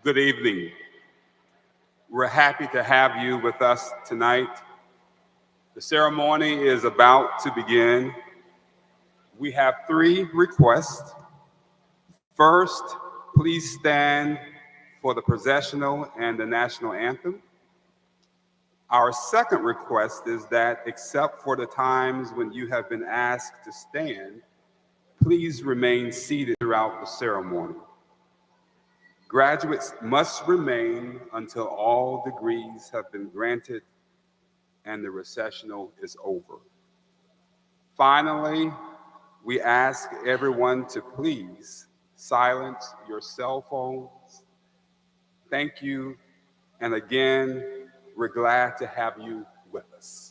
Good evening. We're happy to have you with us tonight. The ceremony is about to begin. We have 3 requests. First, please stand for the processional and the national anthem. Our second request is that, except for the times when you have been asked to stand, please remain seated throughout the ceremony. Graduates must remain until all degrees have been granted and the recessional is over. Finally, we ask everyone to please silence your cell phones. Thank you, and again, we're glad to have you with us.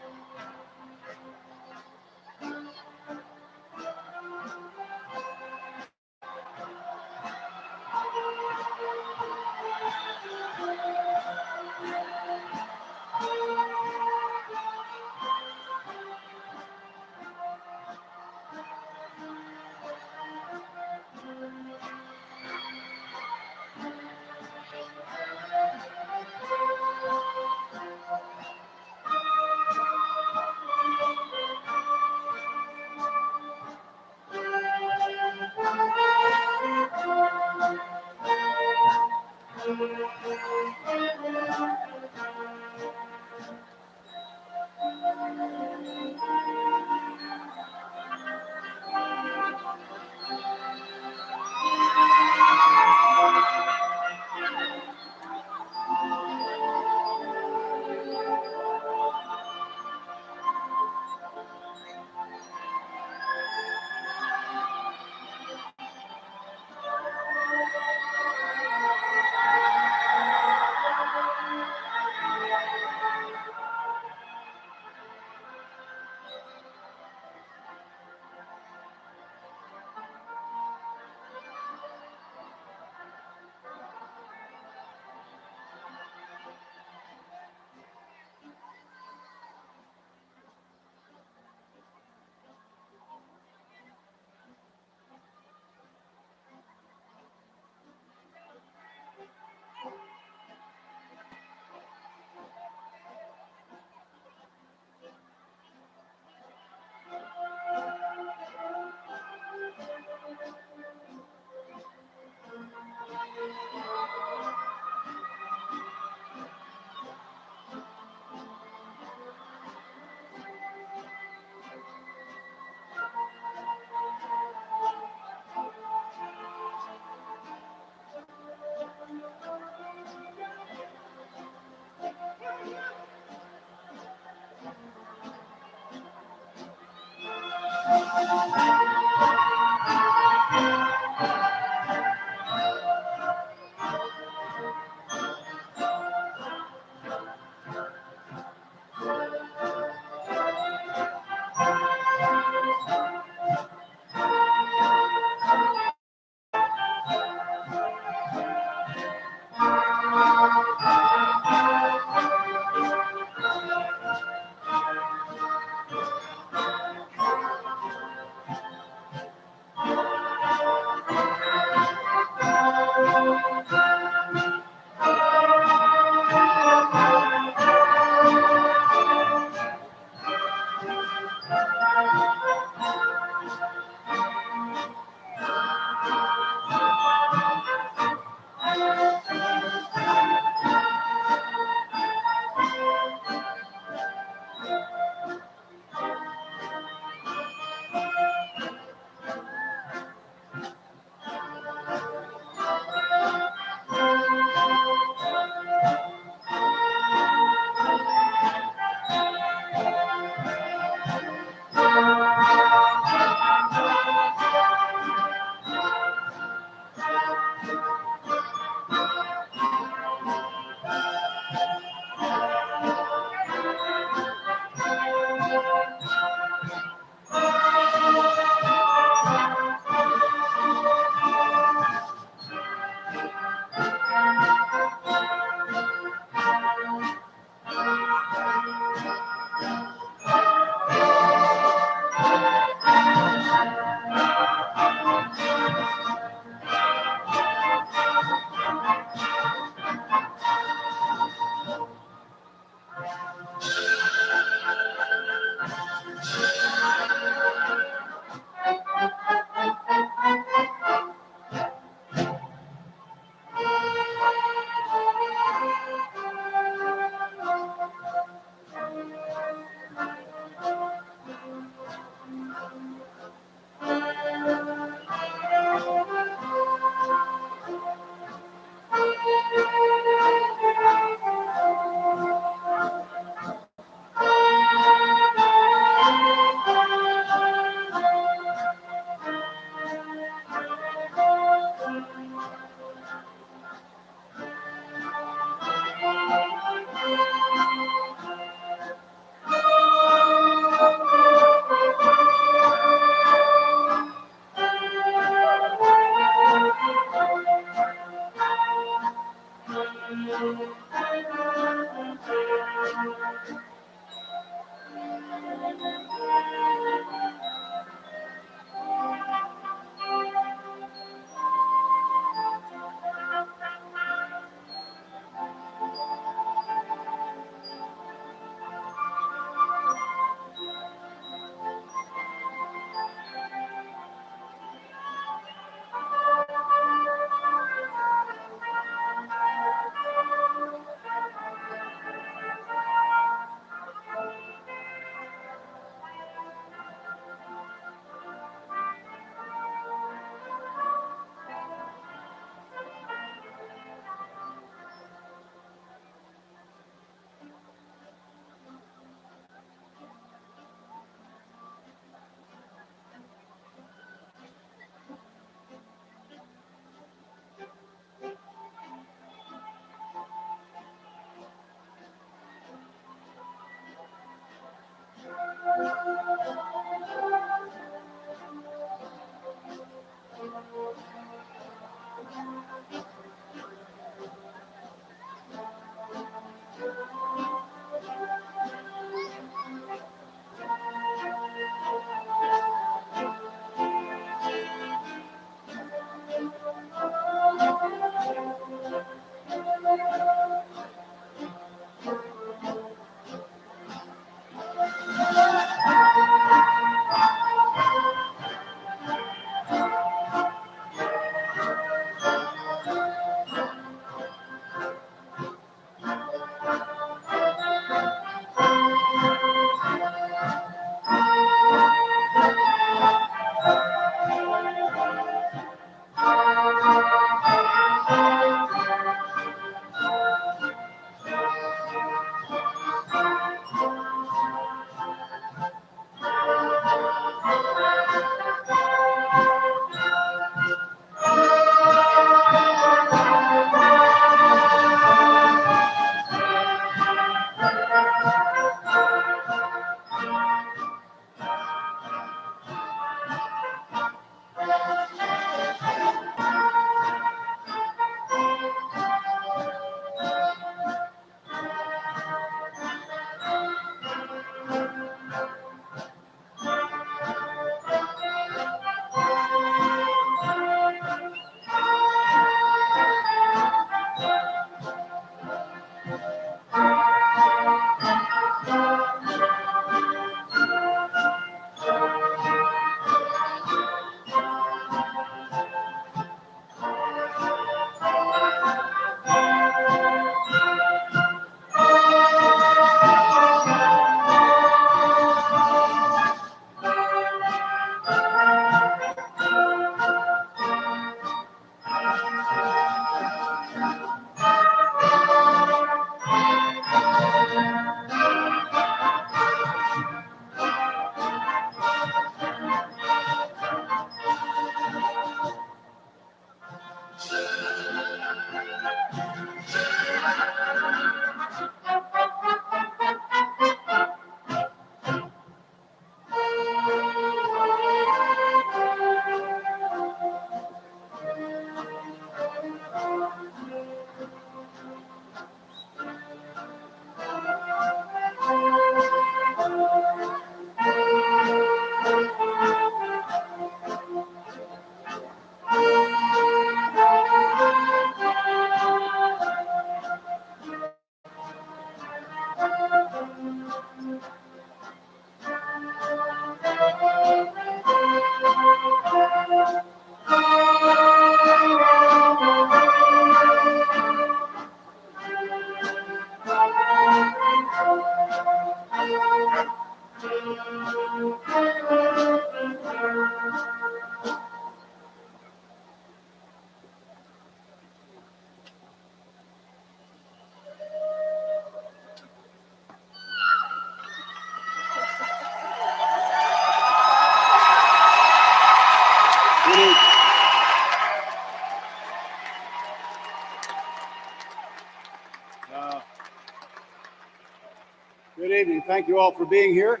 Good evening. Thank you all for being here.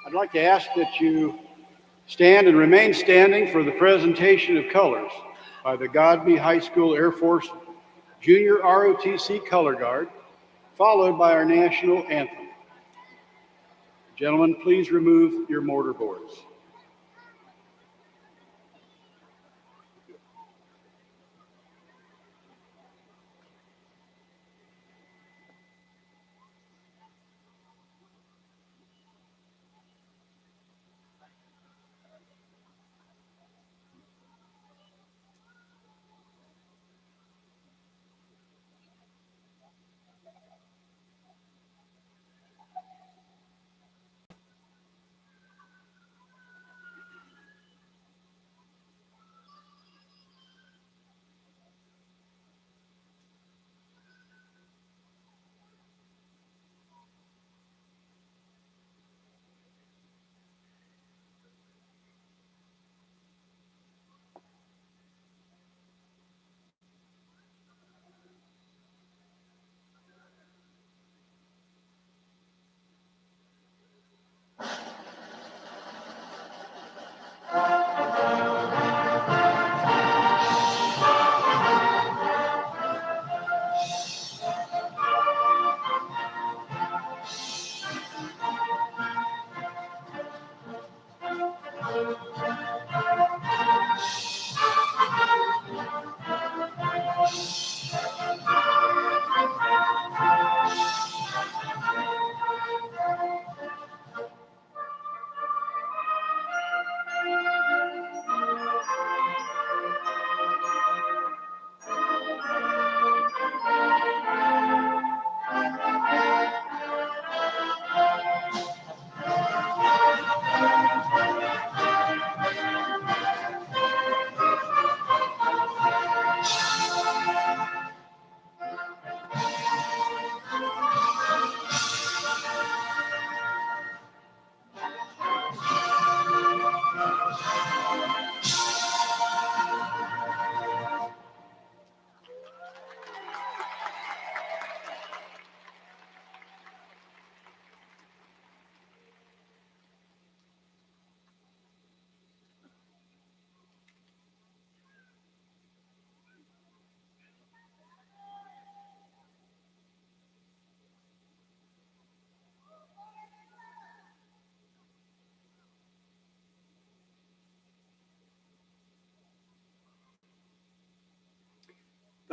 I'd like to ask that you stand and remain standing for the presentation of colors by the Godby High School Air Force Junior ROTC Color Guard, followed by our national anthem. Gentlemen, please remove your mortar boards.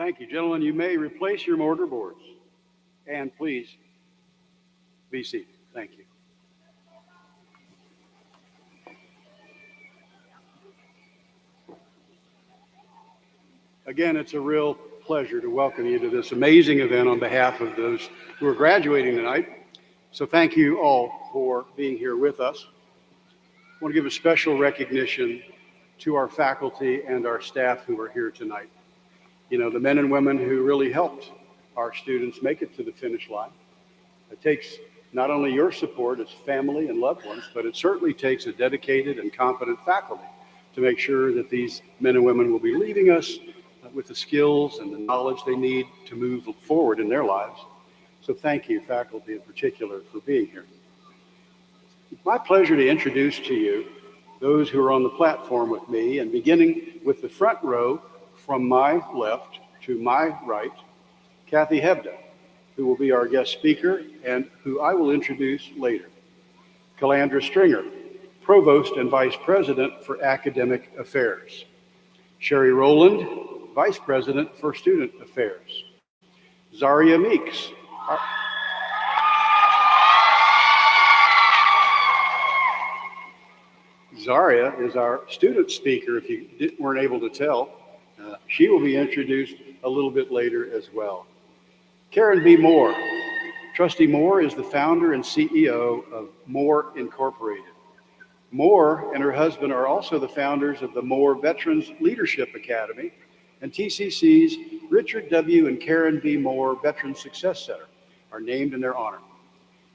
Thank you, gentlemen. You may replace your mortar boards. And please be seated. Thank you. Again, it's a real pleasure to welcome you to this amazing event on behalf of those who are graduating tonight. So thank you all for being here with us. I want to give a special recognition to our faculty and our staff who are here tonight. You know, the men and women who really helped our students make it to the finish line. It takes not only your support as family and loved ones, but it certainly takes a dedicated and competent faculty to make sure that these men and women will be leaving us with the skills and the knowledge they need to move forward in their lives. So thank you, faculty in particular, for being here. It's my pleasure to introduce to you those who are on the platform with me, and beginning with the front row from my left to my right, Kathy Hebda, who will be our guest speaker and who I will introduce later. Calandra Stringer, Provost and Vice President for Academic Affairs. Sherry Rowland, Vice President for Student Affairs. Zarya Meeks. Zarya is our student speaker, if you weren't able to tell. She will be introduced a little bit later as well. Karen B. Moore. Trustee Moore is the founder and CEO of Moore Incorporated. Moore and her husband are also the founders of the Moore Veterans Leadership Academy and TCC's Richard W. and Karen B. Moore Veterans Success Center are named in their honor.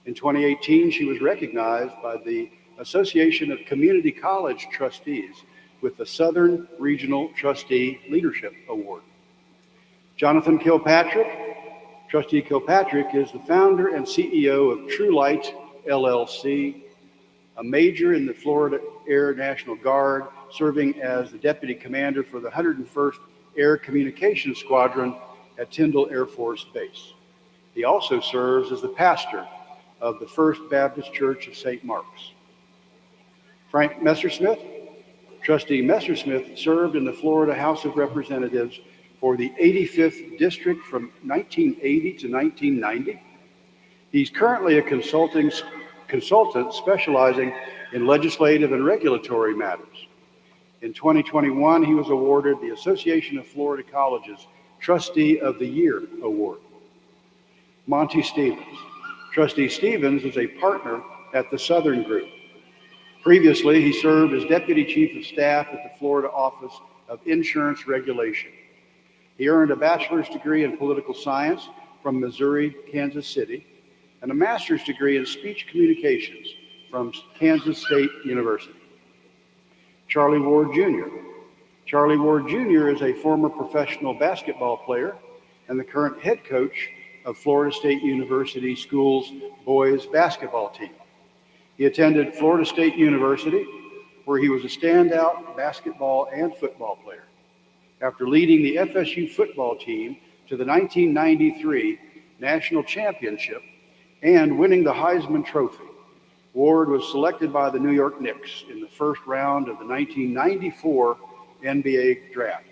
In 2018, she was recognized by the Association of Community College Trustees with the Southern Regional Trustee Leadership Award. Jonathan Kilpatrick, Trustee Kilpatrick is the founder and CEO of True Light LLC, a major in the Florida Air National Guard, serving as the Deputy Commander for the 101st Air Communications Squadron at Tyndall Air Force Base. He also serves as the pastor of the First Baptist Church of St. Mark's. Frank Messersmith. Trustee Messersmith served in the Florida House of Representatives for the 85th District from 1980 to 1990. He's currently a consultant specializing in legislative and regulatory matters. In 2021, he was awarded the Association of Florida Colleges Trustee of the Year Award. Monty Stevens. Trustee Stevens is a partner at the Southern Group. Previously, he served as Deputy Chief of Staff at the Florida Office of Insurance Regulation. He earned a bachelor's degree in political science from Missouri, Kansas City, and a master's degree in speech communications from Kansas State University. Charlie Ward Jr. Charlie Ward Jr. is a former professional basketball player and the current head coach of Florida State University Schools boys basketball team. He attended Florida State University, where he was a standout basketball and football player. After leading the FSU football team to the 1993 National Championship and winning the Heisman Trophy, Ward was selected by the New York Knicks in the first round of the 1994 NBA draft,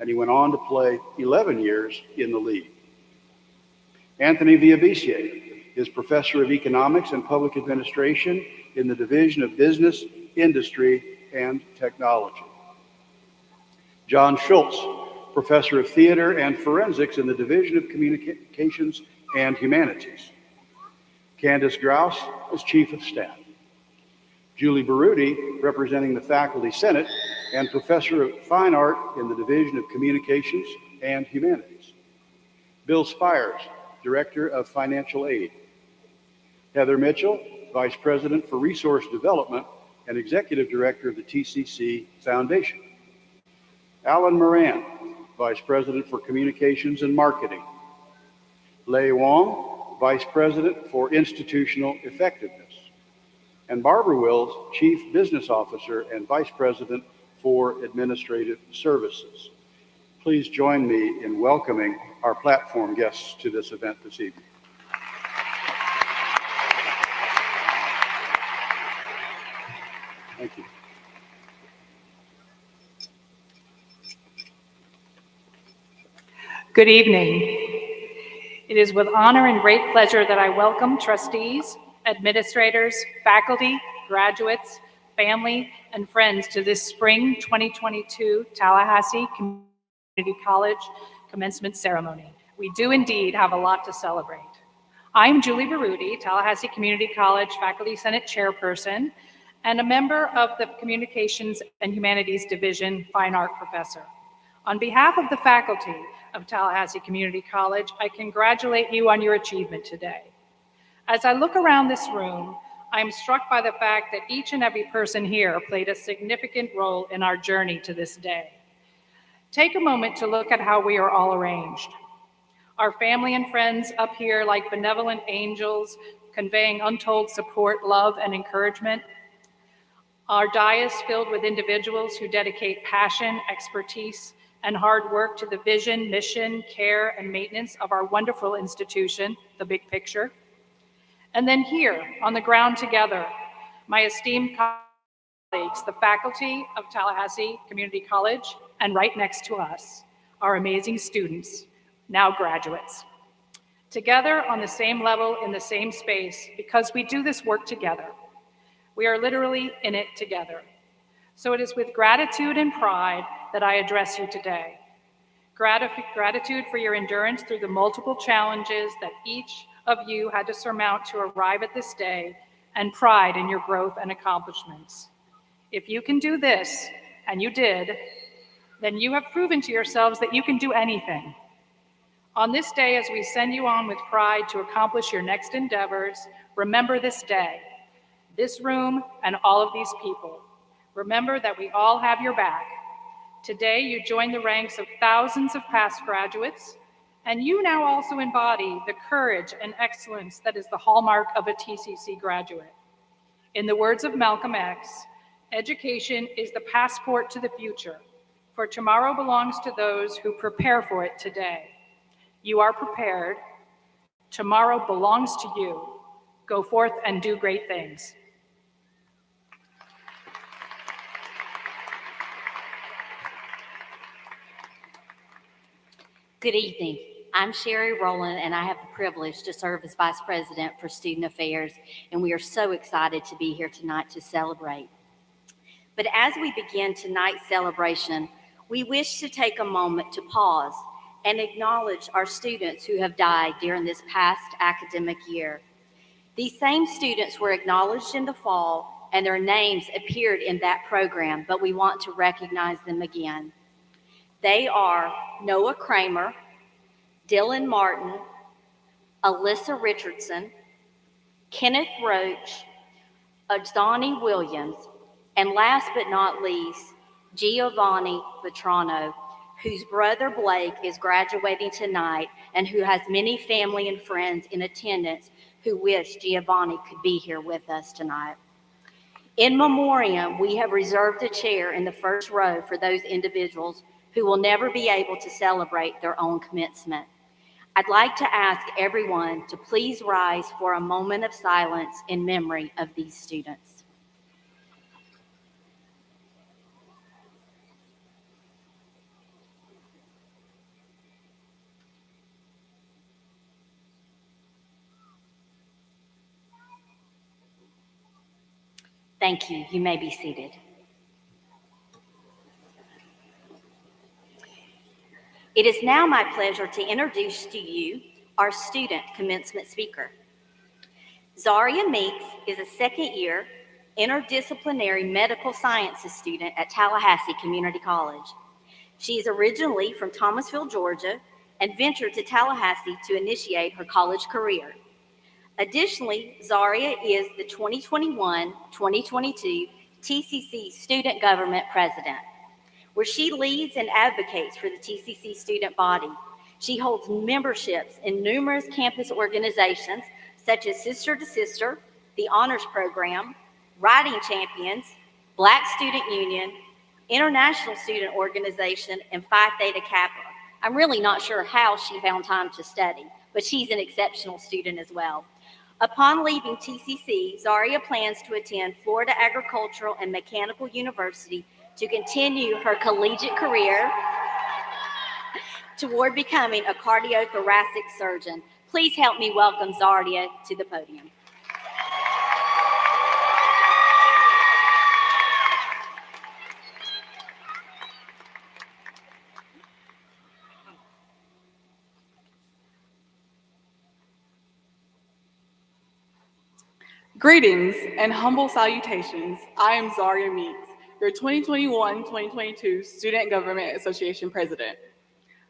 and he went on to play 11 years in the league. Anthony Villabusier is Professor of Economics and Public Administration in the Division of Business, Industry, and Technology. John Schultz, Professor of Theater and Forensics in the Division of Communications and Humanities. Candace Grouse is Chief of Staff. Julie Baruti, representing the Faculty Senate and Professor of Fine Art in the Division of Communications and Humanities. Bill Spires, Director of Financial Aid. Heather Mitchell, Vice President for Resource Development and Executive Director of the TCC Foundation. Alan Moran, Vice President for Communications and Marketing. Lei Wong, Vice President for Institutional Effectiveness. And Barbara Wills, Chief Business Officer and Vice President for Administrative Services. Please join me in welcoming our platform guests to this event this evening. Thank you. Good evening. It is with honor and great pleasure that I welcome trustees, administrators, faculty, graduates, family, and friends to this spring 2022 Tallahassee Community College commencement ceremony. We do indeed have a lot to celebrate. I'm Julie Baruti, Tallahassee Community College Faculty Senate Chairperson and a member of the Communications and Humanities Division Fine Art Professor. On behalf of the faculty of Tallahassee Community College, I congratulate you on your achievement today. As I look around this room, I am struck by the fact that each and every person here played a significant role in our journey to this day. Take a moment to look at how we are all arranged. Our family and friends up here like benevolent angels, conveying untold support, love, and encouragement. Our dais filled with individuals who dedicate passion, expertise, and hard work to the vision, mission, care, and maintenance of our wonderful institution, the big picture. And then here, on the ground together, my esteemed colleagues, the faculty of Tallahassee Community College, and right next to us, our amazing students, now graduates. Together on the same level, in the same space, because we do this work together. We are literally in it together. So it is with gratitude and pride that I address you today. Gratitude for your endurance through the multiple challenges that each of you had to surmount to arrive at this day, and pride in your growth and accomplishments. If you can do this, and you did, then you have proven to yourselves that you can do anything. On this day, as we send you on with pride to accomplish your next endeavors, remember this day, this room, and all of these people. Remember that we all have your back. Today, you join the ranks of thousands of past graduates And you now also embody the courage and excellence that is the hallmark of a TCC graduate. In the words of Malcolm X, education is the passport to the future, for tomorrow belongs to those who prepare for it today. You are prepared. Tomorrow belongs to you. Go forth and do great things. Good evening. I'm Sherry Rowland, and I have the privilege to serve as Vice President for Student Affairs, and we are so excited to be here tonight to celebrate. But as we begin tonight's celebration, we wish to take a moment to pause and acknowledge our students who have died during this past academic year. These same students were acknowledged in the fall, and their names appeared in that program, but we want to recognize them again. They are Noah Kramer, Dylan Martin, Alyssa Richardson, Kenneth Roach, Adani Williams, and last but not least, Giovanni Vetrano, whose brother Blake is graduating tonight and who has many family and friends in attendance who wish Giovanni could be here with us tonight. In memoriam, we have reserved a chair in the first row for those individuals who will never be able to celebrate their own commencement. I'd like to ask everyone to please rise for a moment of silence in memory of these students. Thank you. You may be seated. It is now my pleasure to introduce to you our student commencement speaker. Zarya Meek is a second-year interdisciplinary medical sciences student at Tallahassee Community College. She is originally from Thomasville, Georgia, and ventured to Tallahassee to initiate her college career. Additionally, Zarya is the 2021-2022 TCC Student Government President, where she leads and advocates for the TCC student body. She holds memberships in numerous campus organizations such as Sister to Sister, the Honors Program, Writing Champions, Black Student Union, International Student Organization, and Phi Theta Kappa. I'm really not sure how she found time to study, but she's an exceptional student as well. Upon leaving TCC, Zarya plans to attend Florida Agricultural and Mechanical University to continue her collegiate career toward becoming a cardiothoracic surgeon. Please help me welcome Zarya to the podium. Greetings and humble salutations. I am Zarya Meek, your 2021-2022 Student Government Association President.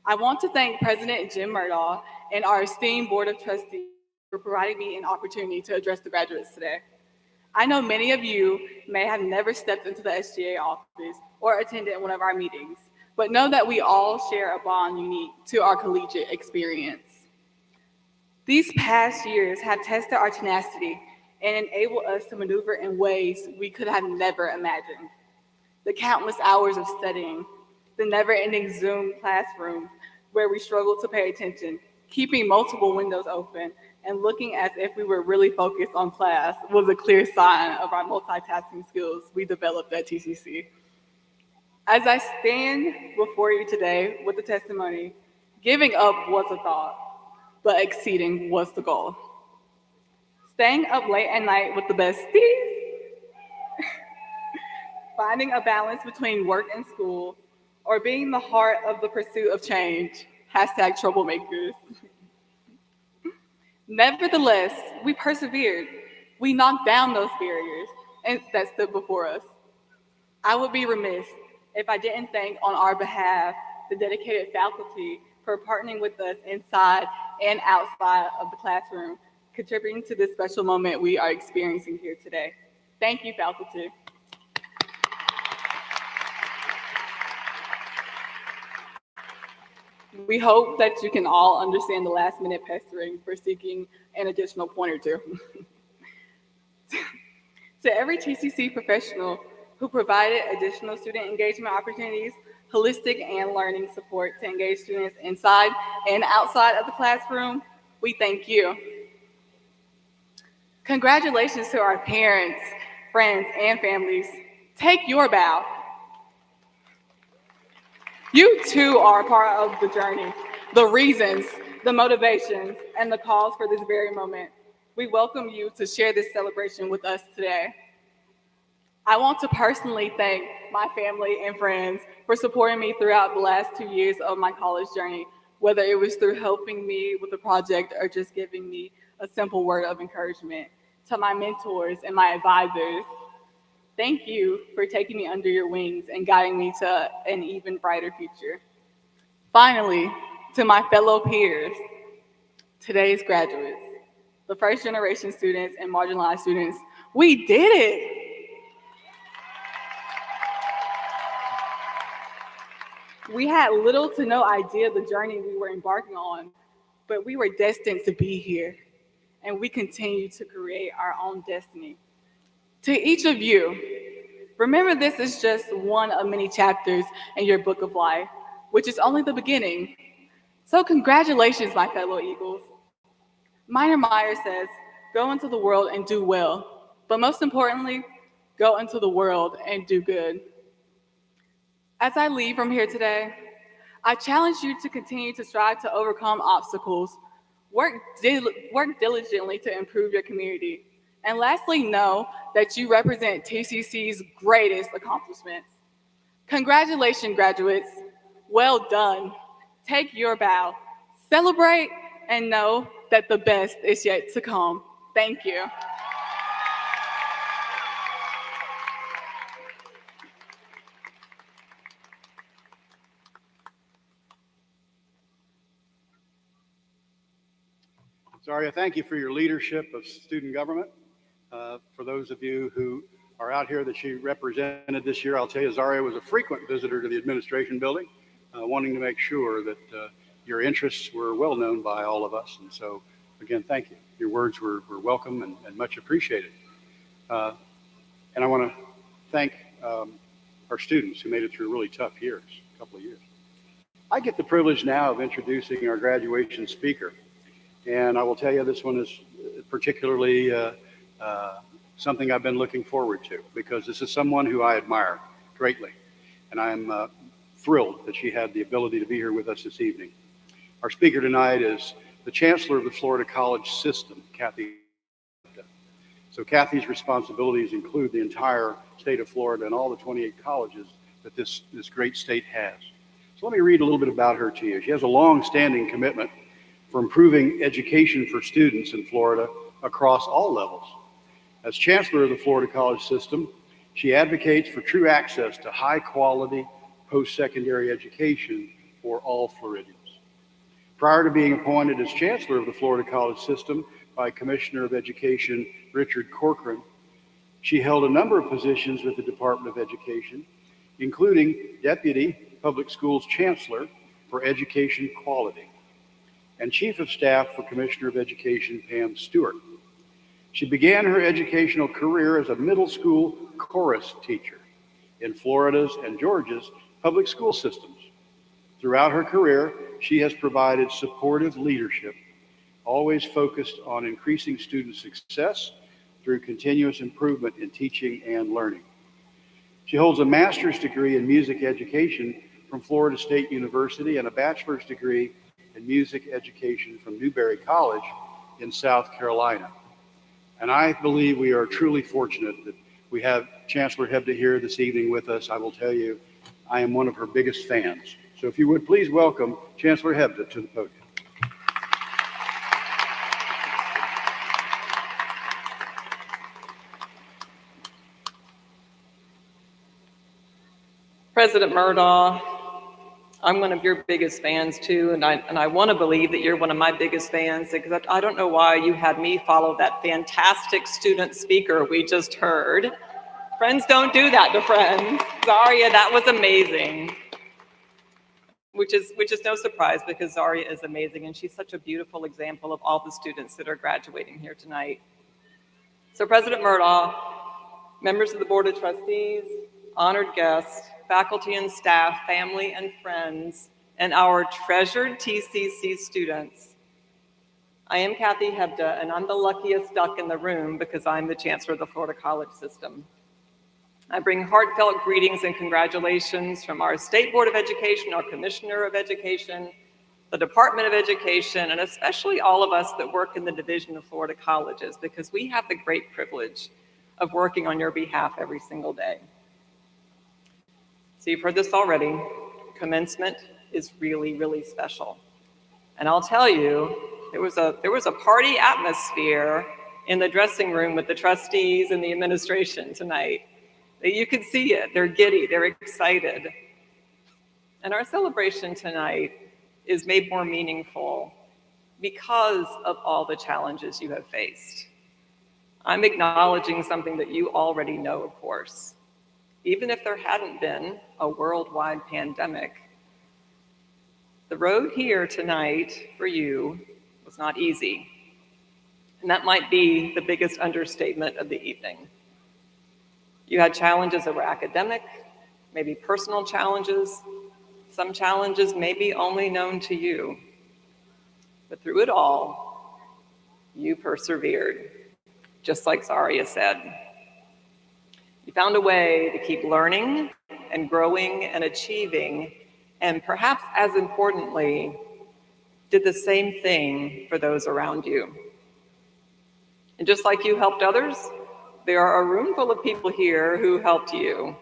I want to thank President Jim Murdaugh and our esteemed Board of Trustees for providing me an opportunity to address the graduates today. I know many of you may have never stepped into the SGA office or attended one of our meetings, but know that we all share a bond unique to our collegiate experience. These past years have tested our tenacity and enabled us to maneuver in ways we could have never imagined. The countless hours of studying, the never-ending Zoom classroom where we struggled to pay attention, keeping multiple windows open, and looking as if we were really focused on class was a clear sign of our multitasking skills we developed at TCC. As I stand before you today with the testimony, giving up was a thought, but exceeding was the goal. Staying up late at night with the besties, finding a balance between work and school, or being the heart of the pursuit of change, #troublemakers. Nevertheless, we persevered. We knocked down those barriers that stood before us. I would be remiss if I didn't thank on our behalf the dedicated faculty for partnering with us inside and outside of the classroom, contributing to this special moment we are experiencing here today. Thank you, faculty. We hope that you can all understand the last-minute pestering for seeking an additional point or two. To every TCC professional who provided additional student engagement opportunities, holistic and learning support to engage students inside and outside of the classroom, we thank you. Congratulations to our parents, friends, and families. Take your bow. You too are a part of the journey, the reasons, the motivations, and the cause for this very moment. We welcome you to share this celebration with us today. I want to personally thank my family and friends for supporting me throughout the last 2 years of my college journey, whether it was through helping me with the project or just giving me a simple word of encouragement. To my mentors and my advisors, thank you for taking me under your wings and guiding me to an even brighter future. Finally, to my fellow peers, today's graduates, the first generation students and marginalized students, we did it. We had little to no idea the journey we were embarking on, but we were destined to be here, and we continue to create our own destiny. To each of you, remember this is just one of many chapters in your book of life, which is only the beginning. So congratulations, my fellow Eagles. Minor Meyer says, go into the world and do well, but most importantly, go into the world and do good. As I leave from here today, I challenge you to continue to strive to overcome obstacles, work diligently to improve your community, and lastly, know that you represent TCC's greatest accomplishments. Congratulations, graduates. Well done. Take your bow, celebrate, and know that the best is yet to come. Thank you. Zarya, thank you for your leadership of student government. For those of you who are out here that she represented this year, I'll tell you, Zarya was a frequent visitor to the administration building, wanting to make sure that your interests were well known by all of us. And so, again, thank you. Your words were welcome and much appreciated. And I want to thank our students who made it through really tough years, a couple of years. I get the privilege now of introducing our graduation speaker. And I will tell you, this one is particularly something I've been looking forward to, because this is someone who I admire greatly. And I'm thrilled that she had the ability to be here with us this evening. Our speaker tonight is the Chancellor of the Florida College System, Chancellor Hebda. So Kathy's responsibilities include the entire state of Florida and all the 28 colleges that this great state has. So let me read a little bit about her to you. She has a long-standing commitment for improving education for students in Florida across all levels. As Chancellor of the Florida College System, she advocates for true access to high-quality post-secondary education for all Floridians. Prior to being appointed as Chancellor of the Florida College System by Commissioner of Education Richard Corcoran, she held a number of positions with the Department of Education, including Deputy Public Schools Chancellor for Education Quality and Chief of Staff for Commissioner of Education Pam Stewart. She began her educational career as a middle school chorus teacher in Florida's and Georgia's public school systems. Throughout her career, she has provided supportive leadership, always focused on increasing student success through continuous improvement in teaching and learning. She holds a master's degree in music education from Florida State University and a bachelor's degree in music education from Newberry College in South Carolina. And I believe we are truly fortunate that we have Chancellor Hebda here this evening with us. I will tell you, I am one of her biggest fans. So if you would please welcome Chancellor Hebda to the podium. President Murdaugh, I'm one of your biggest fans too, and I want to believe that you're one of my biggest fans, because I don't know why you had me follow that fantastic student speaker we just heard. Friends don't do that to friends. Zarya, that was amazing. which is no surprise because Zarya is amazing and she's such a beautiful example of all the students that are graduating here tonight. So President Murdaugh, members of the Board of Trustees, honored guests, faculty and staff, family and friends, and our treasured TCC students, I am Chancellor Hebda, and I'm the luckiest duck in the room because I'm the Chancellor of the Florida College System. I bring heartfelt greetings and congratulations from our State Board of Education, our Commissioner of Education, the Department of Education, and especially all of us that work in the Division of Florida Colleges, because we have the great privilege of working on your behalf every single day. So you've heard this already, commencement is really, really special. And I'll tell you, there was a party atmosphere in the dressing room with the trustees and the administration tonight. You could see it, they're giddy, they're excited. And our celebration tonight is made more meaningful because of all the challenges you have faced. I'm acknowledging something that you already know, of course. Even if there hadn't been a worldwide pandemic, the road here tonight for you was not easy. And that might be the biggest understatement of the evening. You had challenges that were academic, maybe personal challenges, some challenges maybe only known to you. But through it all, you persevered, just like Zarya said. You found a way to keep learning and growing and achieving, and perhaps as importantly, did the same thing for those around you. And just like you helped others, there are a room full of people here who helped you.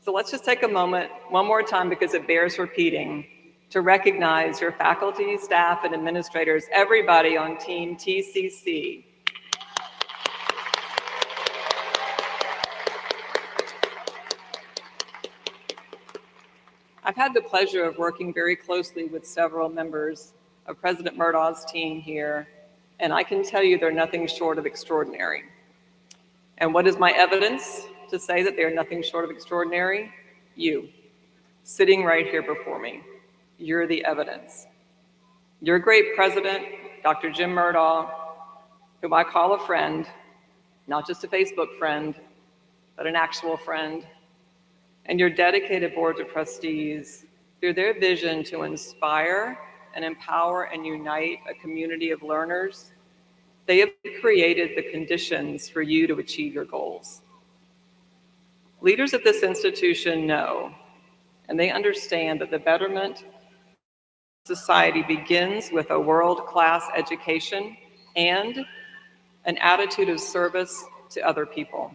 So let's just take a moment, one more time, because it bears repeating, to recognize your faculty, staff, and administrators, everybody on Team TCC. I've had the pleasure of working very closely with several members of President Murdaugh's team here, and I can tell you they're nothing short of extraordinary. And what is my evidence to say that they're nothing short of extraordinary? You, sitting right here before me. You're the evidence. Your great president, Dr. Jim Murdaugh, whom I call a friend, not just a Facebook friend, but an actual friend, and your dedicated board of trustees, through their vision to inspire and empower and unite a community of learners, they have created the conditions for you to achieve your goals. Leaders at this institution know, and they understand that the betterment of society begins with a world-class education and an attitude of service to other people.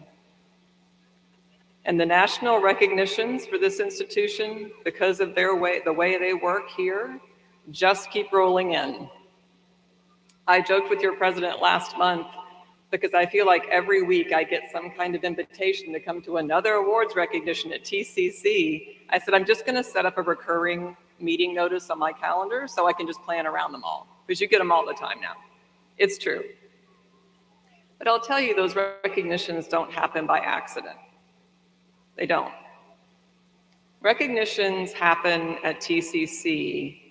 And the national recognitions for this institution, because of the way they work here, just keep rolling in. I joked with your president last month because I feel like every week I get some kind of invitation to come to another awards recognition at TCC. I said, I'm just gonna set up a recurring meeting notice on my calendar so I can just plan around them all, because you get them all the time now. It's true. But I'll tell you, those recognitions don't happen by accident. They don't. Recognitions happen at TCC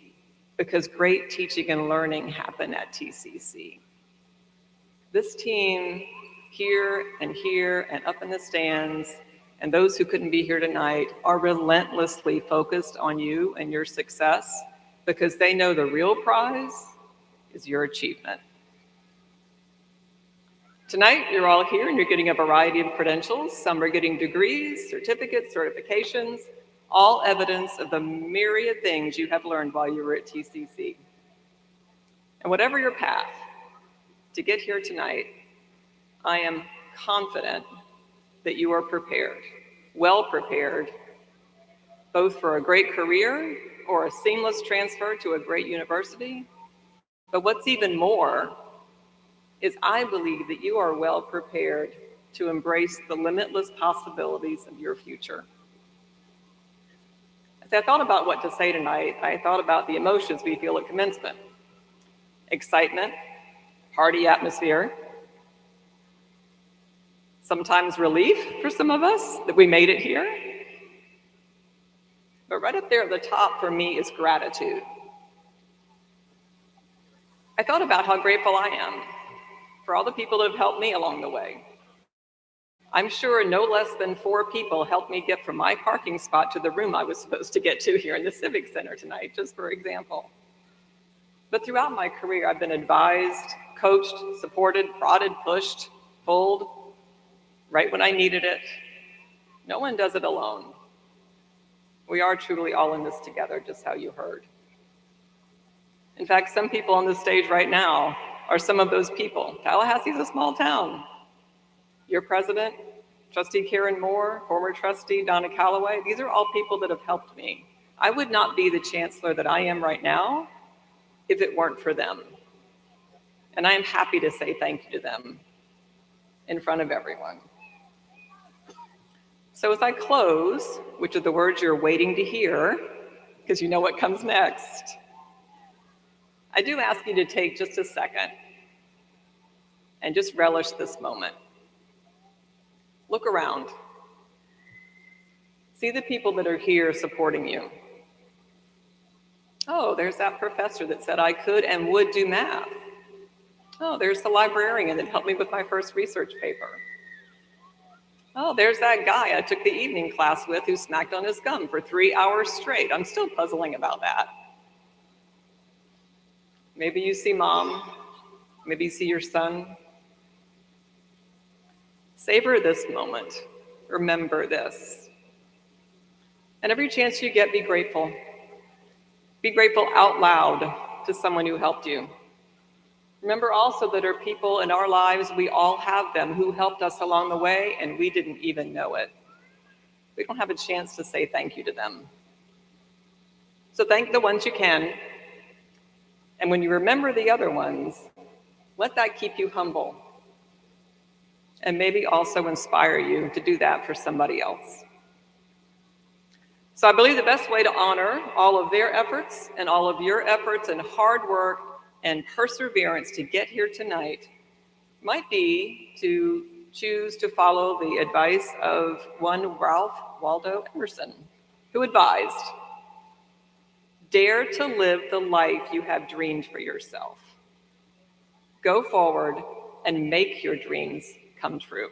because great teaching and learning happen at TCC. This team here and up in the stands, and those who couldn't be here tonight, are relentlessly focused on you and your success because they know the real prize is your achievement. Tonight, you're all here and you're getting a variety of credentials. Some are getting degrees, certificates, certifications, all evidence of the myriad things you have learned while you were at TCC. And whatever your path to get here tonight, I am confident that you are prepared, well prepared, both for a great career or a seamless transfer to a great university. But what's even more is I believe that you are well prepared to embrace the limitless possibilities of your future. As I thought about what to say tonight, I thought about the emotions we feel at commencement. Excitement, party atmosphere, sometimes relief for some of us that we made it here. But right up there at the top for me is gratitude. I thought about how grateful I am for all the people that have helped me along the way. I'm sure no less than 4 people helped me get from my parking spot to the room I was supposed to get to here in the Civic Center tonight, just for example. But throughout my career, I've been advised, coached, supported, prodded, pushed, pulled, right when I needed it. No one does it alone. We are truly all in this together, just how you heard. In fact, some people on the stage right now are some of those people. Tallahassee is a small town. Your president, Trustee Karen Moore, former trustee Donna Calloway, these are all people that have helped me. I would not be the chancellor that I am right now if it weren't for them. And I am happy to say thank you to them in front of everyone. So as I close, which are the words you're waiting to hear, because you know what comes next, I do ask you to take just a second and just relish this moment. Look around. See the people that are here supporting you. Oh, there's that professor that said I could and would do math. Oh, there's the librarian that helped me with my first research paper. Oh, there's that guy I took the evening class with who smacked on his gum for 3 hours straight. I'm still puzzling about that. Maybe you see mom. Maybe you see your son. Savor this moment. Remember this. And every chance you get, be grateful. Be grateful out loud to someone who helped you. Remember also that there are people in our lives, we all have them, who helped us along the way and we didn't even know it. We don't have a chance to say thank you to them. So thank the ones you can. And when you remember the other ones, let that keep you humble. And maybe also inspire you to do that for somebody else. So I believe the best way to honor all of their efforts and all of your efforts and hard work and perseverance to get here tonight might be to choose to follow the advice of one Ralph Waldo Emerson, who advised, dare to live the life you have dreamed for yourself. Go forward and make your dreams come true.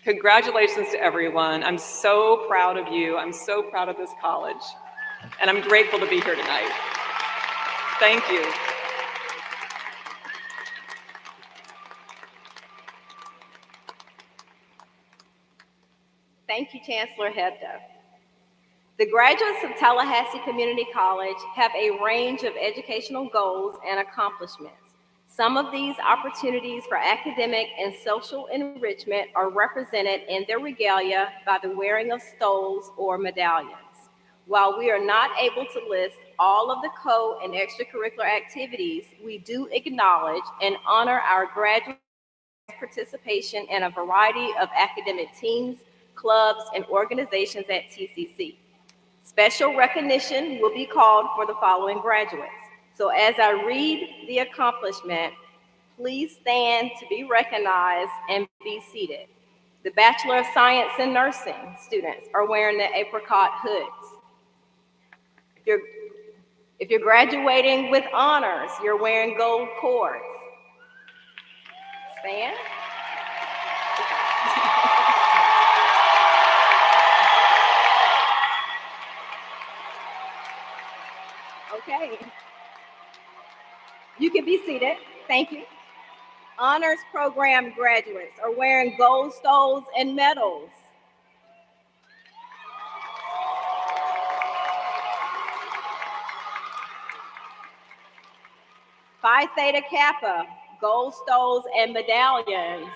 Congratulations to everyone. I'm so proud of you. I'm so proud of this college. And I'm grateful to be here tonight. Thank you. Thank you, Chancellor Hebda. The graduates of Tallahassee Community College have a range of educational goals and accomplishments. Some of these opportunities for academic and social enrichment are represented in their regalia by the wearing of stoles or medallions. While we are not able to list all of the co- and extracurricular activities, we do acknowledge and honor our graduates' participation in a variety of academic teams, clubs, and organizations at TCC. Special recognition will be called for the following graduates. So as I read the accomplishment, please stand to be recognized and be seated. The Bachelor of Science in Nursing students are wearing the apricot hoods. If you're graduating with honors, you're wearing gold cords. Stand. Okay. You can be seated. Thank you. Honors program graduates are wearing gold stoles and medals. Phi Theta Kappa, gold stoles and medallions.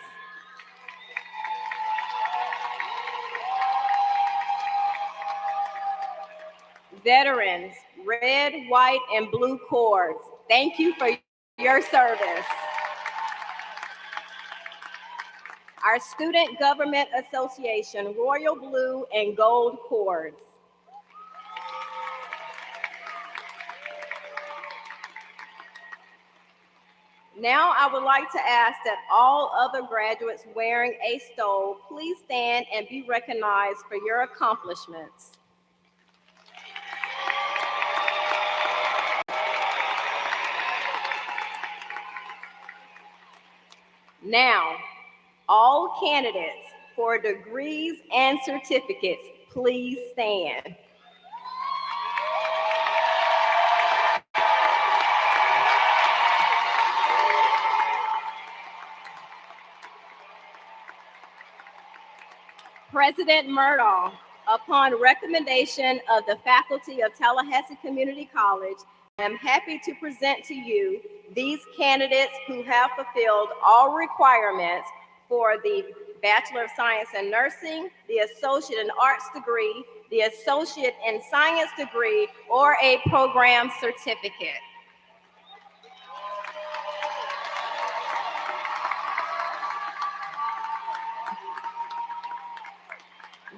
Veterans, red, white, and blue cords. Thank you for your service. Our Student Government Association, royal blue and gold cords. Now I would like to ask that all other graduates wearing a stole, please stand and be recognized for your accomplishments. Now, all candidates for degrees and certificates, please stand. President Murdaugh, upon recommendation of the faculty of Tallahassee Community College, I am happy to present to you these candidates who have fulfilled all requirements for the Bachelor of Science in Nursing, the Associate in Arts degree, the Associate in Science degree, or a program certificate.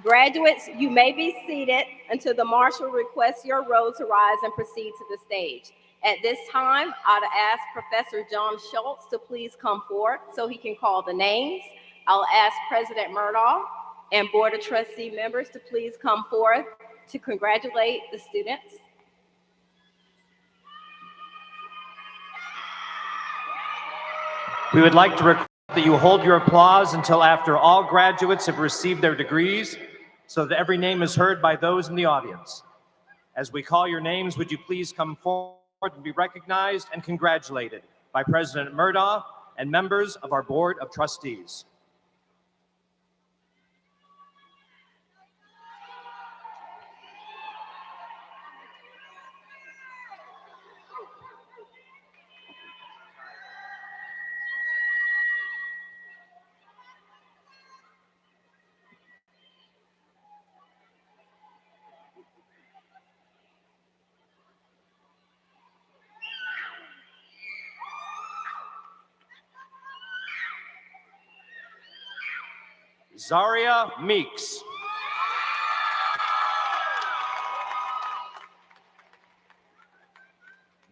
Graduates, you may be seated until the marshal requests your roll to rise and proceed to the stage. At this time, I'd ask Professor John Schultz to please come forward so he can call the names. I'll ask President Murdaugh and Board of Trustee members to please come forward to congratulate the students. We would like to request that you hold your applause until after all graduates have received their degrees, so that every name is heard by those in the audience. As we call your names, would you please come forward and be recognized and congratulated by President Murdaugh and members of our Board of Trustees. Zarya Meeks.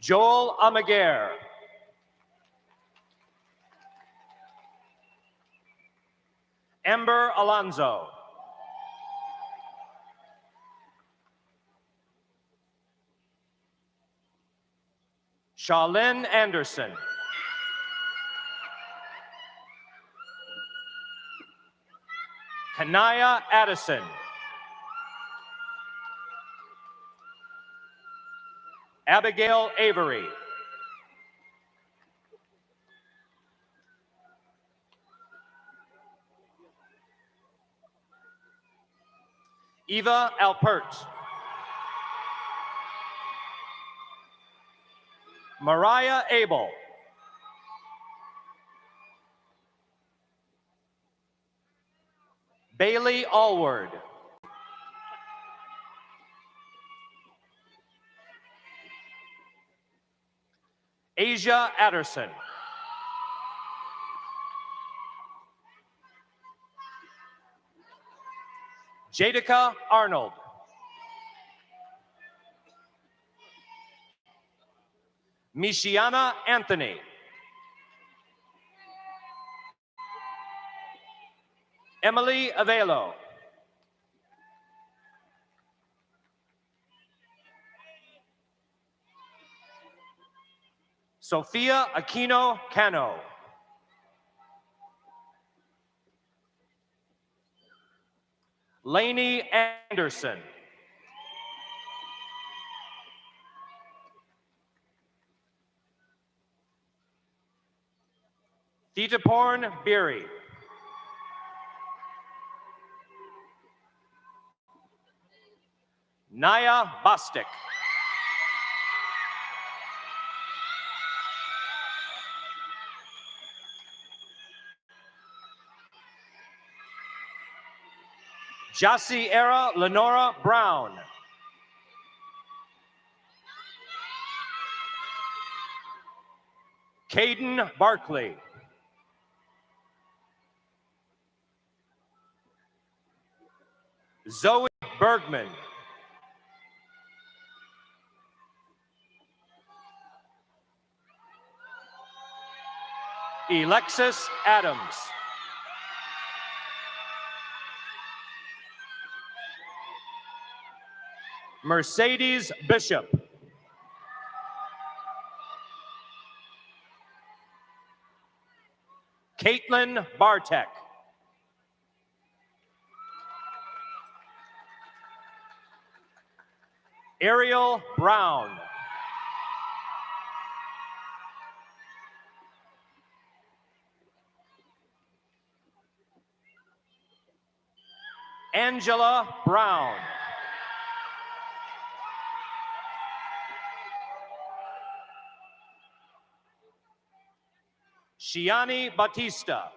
Joel Amaguer. Amber Alonzo. Charlene Anderson. Kanaya Addison. Abigail Avery. Eva Alpert. Mariah Abel. Bailey Allward. Asia Adderson. Jadica Arnold. Mishiana Anthony. Emily Avelo. Sophia Aquino Cano. Lainey Anderson. Thetaporn Beery. Naya Bostic. Jaciera Lenora Brown. Caden Barkley. Zoe Bergman. Alexis Adams. Mercedes Bishop. Caitlin Bartek. Ariel Brown. Angela Brown. Shiani Batista.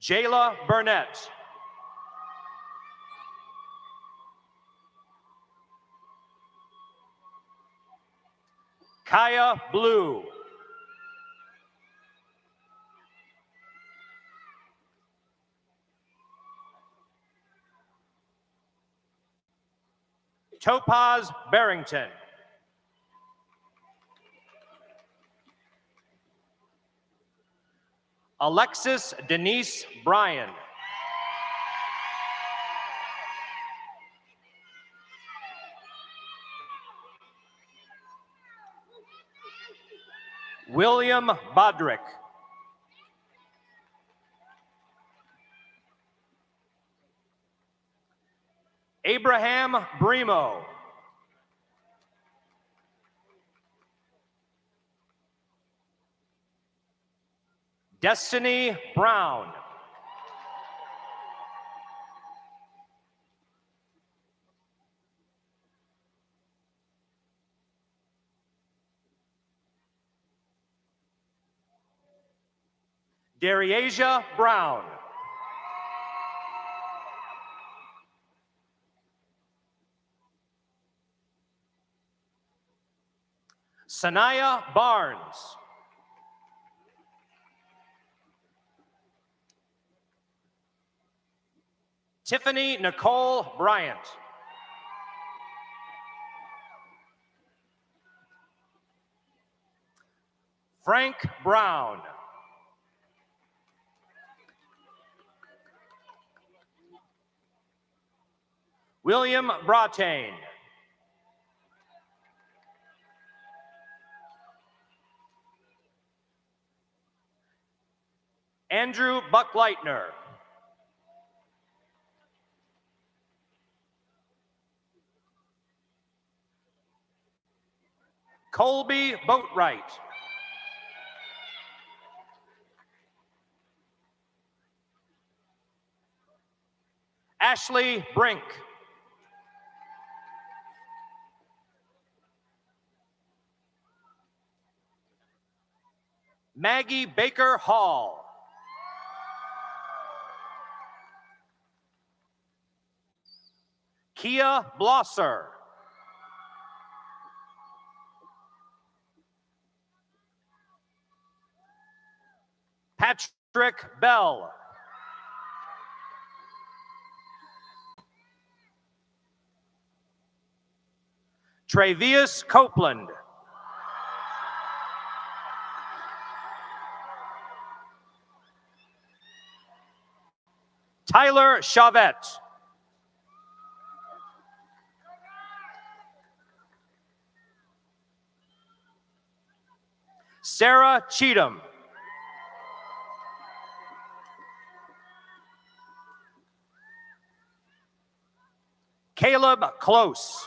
Jayla Burnett. Kaya Blue. Topaz Barrington. Alexis Denise Bryan. William Bodrick. Abraham Bremo. Destiny Brown. Daryasia Brown. Sanaya Barnes. Tiffany Nicole Bryant. Frank Brown. William Brattain. Andrew Buckleitner. Colby Boatwright. Ashley Brink. Maggie Baker Hall. Kia Blosser. Patrick Bell. Travius Copeland. Tyler Chavette. Sarah Cheatham. Caleb Close.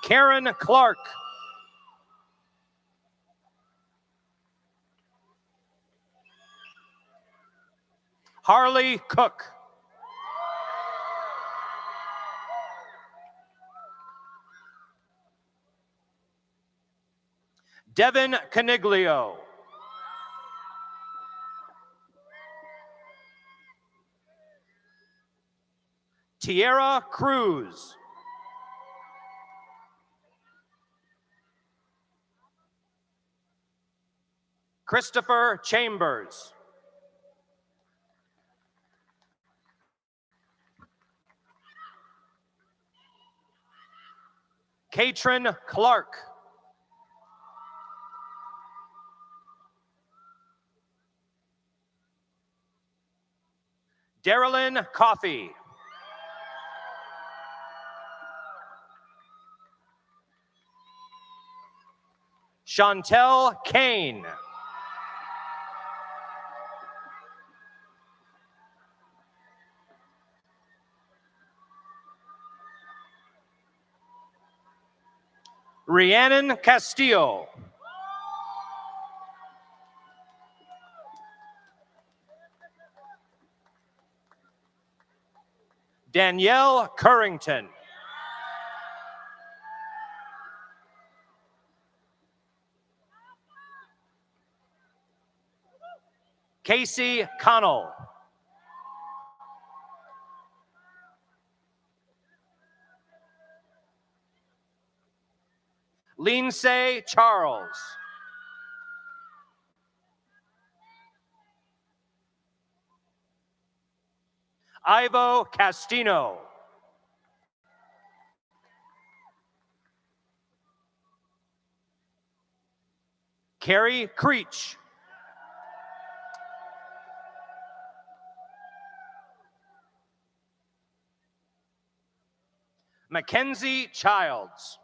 Karen Clark. Harley Cook. Devin Caniglio. Tierra Cruz. Christopher Chambers. Katrin Clark. Darylyn Coffey. Chantel Kane. Rhiannon Castillo. Danielle Currington. Casey Connell. Lindsay Charles. Ivo Castino. Carrie Creech. Mackenzie Childs.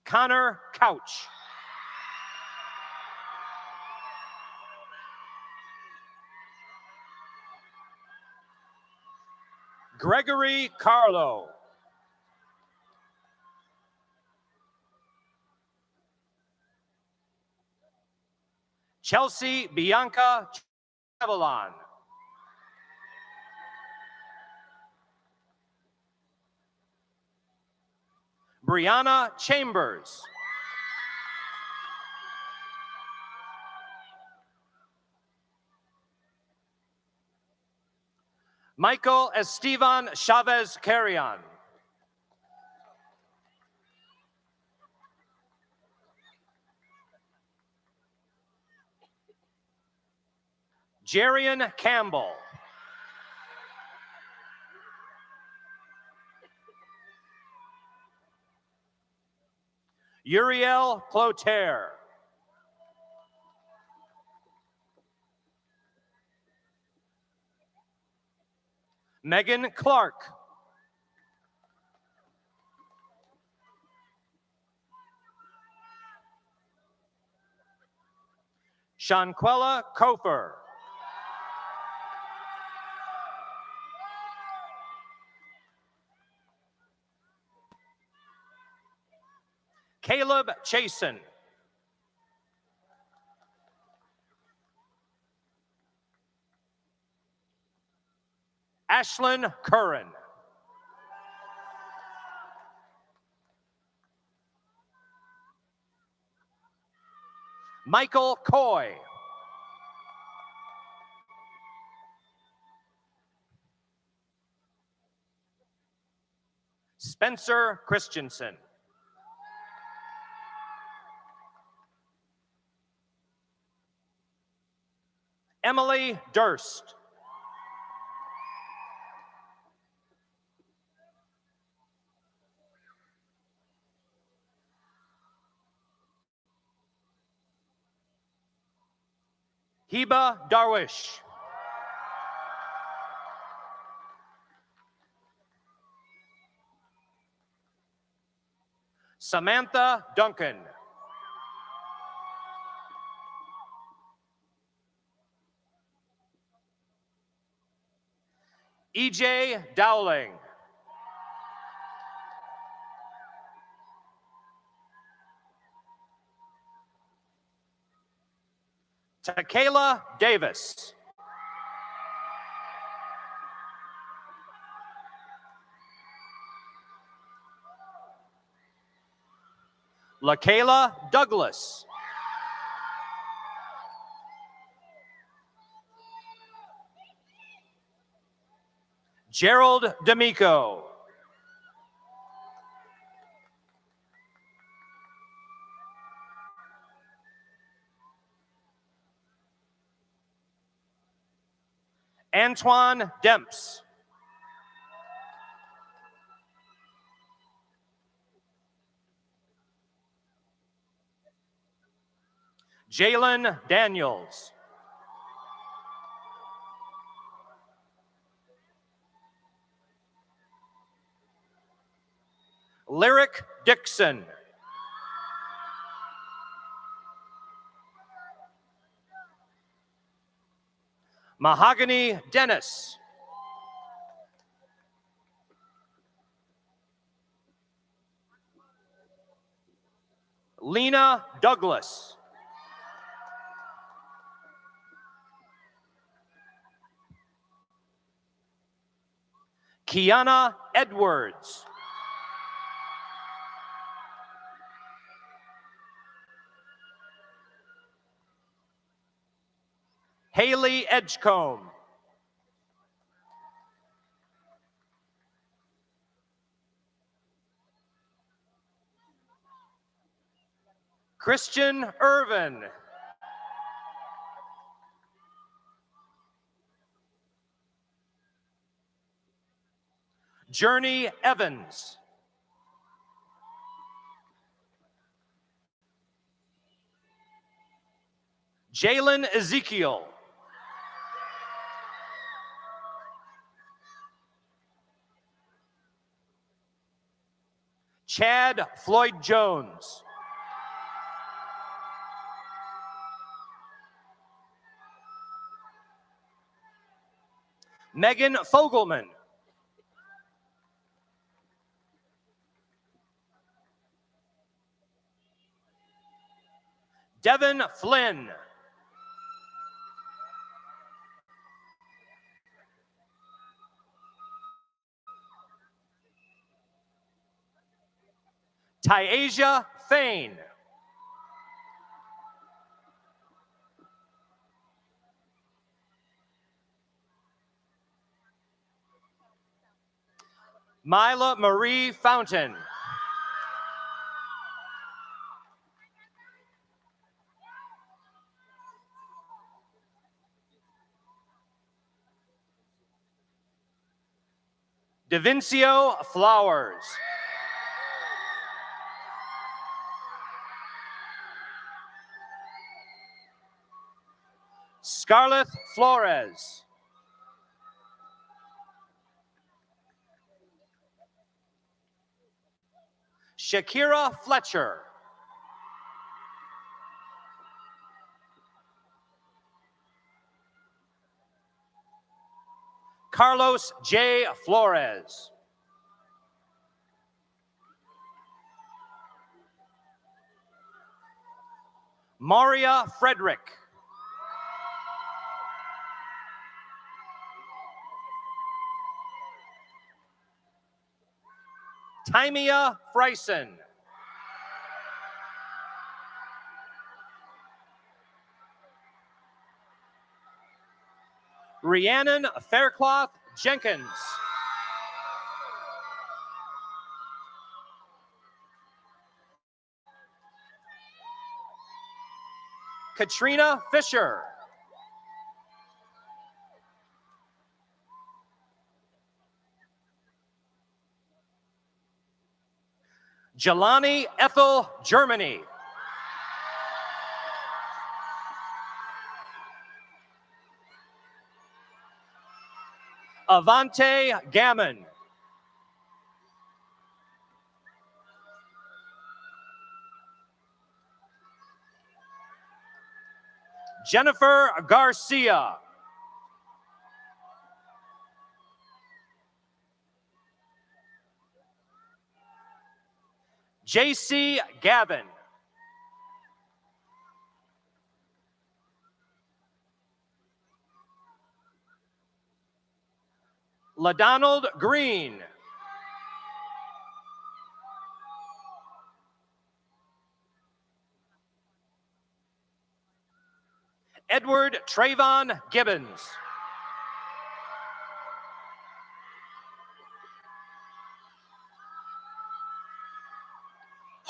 Connor Couch. Gregory Carlo. Chelsea Bianca Avalon. Brianna Chambers. Michael Estevan Chavez Carrion. Jerian Campbell. Uriel Clotaire. Megan Clark. Shanquella Kofer. Caleb Chasen. Ashlyn Curran. Michael Coy. Spencer Christensen. Emily Durst. Heba Darwish. Samantha Duncan. EJ Dowling. Takayla Davis. LaKayla Douglas. Gerald D'Amico. Antoine Demps. Jalen Daniels. Lyric Dixon. Mahogany Dennis. Lena Douglas. Kiana Edwards. Haley Edgecombe. Christian Irvin. Journey Evans. Jalen Ezekiel. Chad Floyd Jones. Megan Fogelman. Devin Flynn. Tyasia Fain. Mila Marie Fountain. DaVincio Flowers. Scarlett Flores. Shakira Fletcher. Carlos J. Flores. Maria Frederick. Timea Fryson. Rhiannon Faircloth Jenkins. Katrina Fisher. Jelani Ethel Germany. Avante Gammon. Jennifer Garcia. JC Gavin. LaDonald Green. Edward Trayvon Gibbons.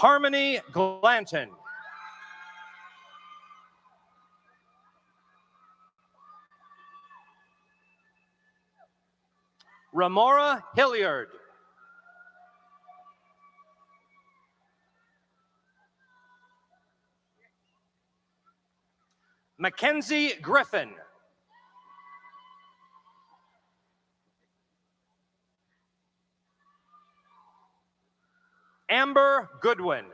Harmony Glanton. Ramora Hilliard. Mackenzie Griffin. Amber Goodwin.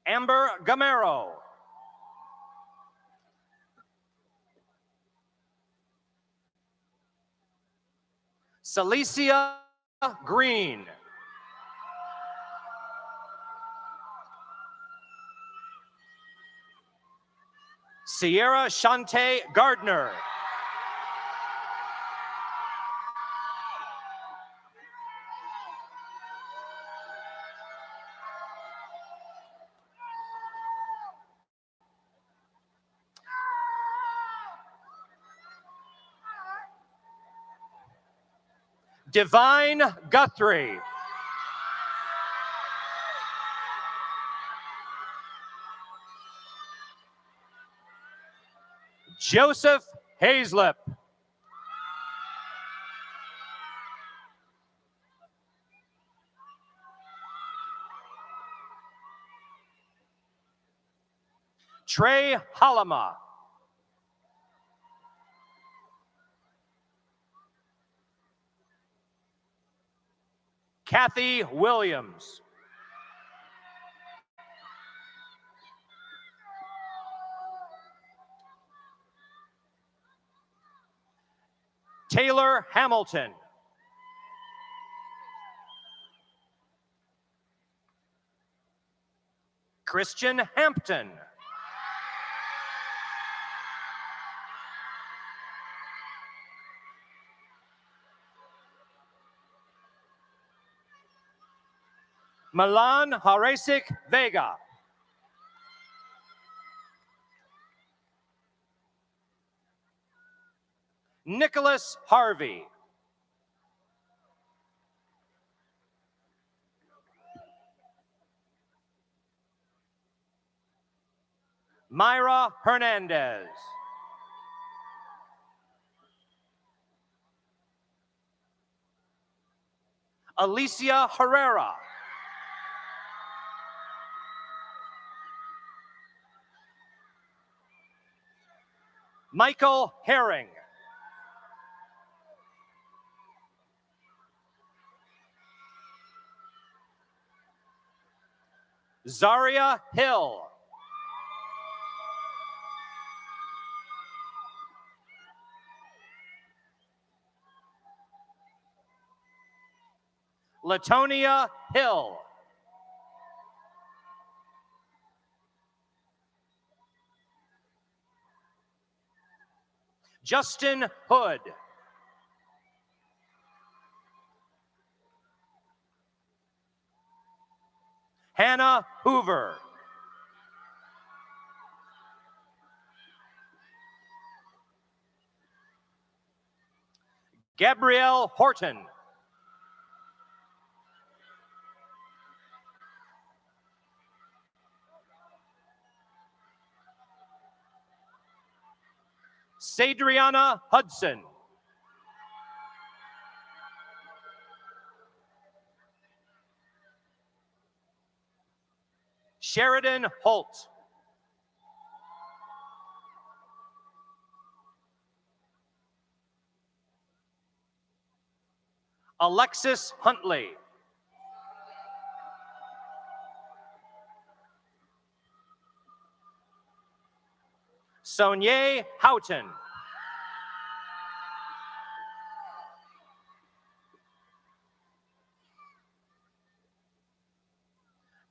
Amber Gamero. Celicia Green. Sierra Shante Gardner. Divine Guthrie. Joseph Hazlip. Trey Halama. Kathy Williams. Taylor Hamilton. Christian Hampton. Milan Haresik Vega. Nicholas Harvey. Myra Hernandez. Alicia Herrera. Michael Herring. Zarya Hill. Latonia Hill. Justin Hood. Hannah Hoover. Gabrielle Horton. Sadriana Hudson. Sheridan Holt. Alexis Huntley. Sonia Houghton.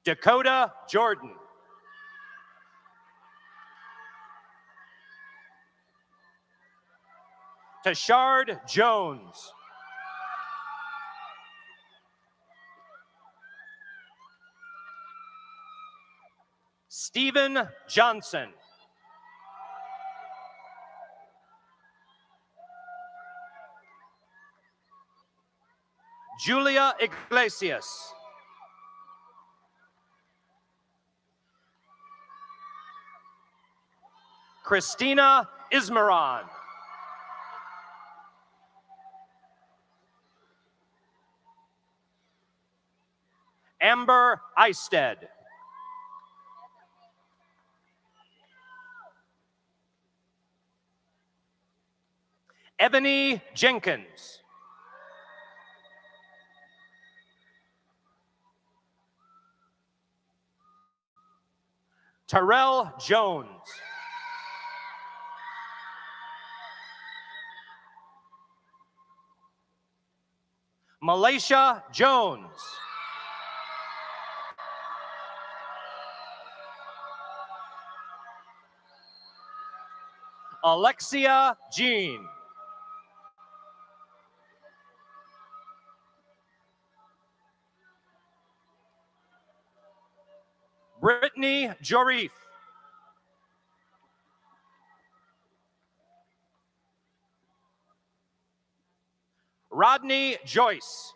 Dakota Jordan. Tashard Jones. Stephen Johnson. Julia Iglesias. Christina Ismaron. Amber Eisted. Ebony Jenkins. Terrell Jones. Malaysia Jones. Alexia Jean. Brittany Jorif. Rodney Joyce.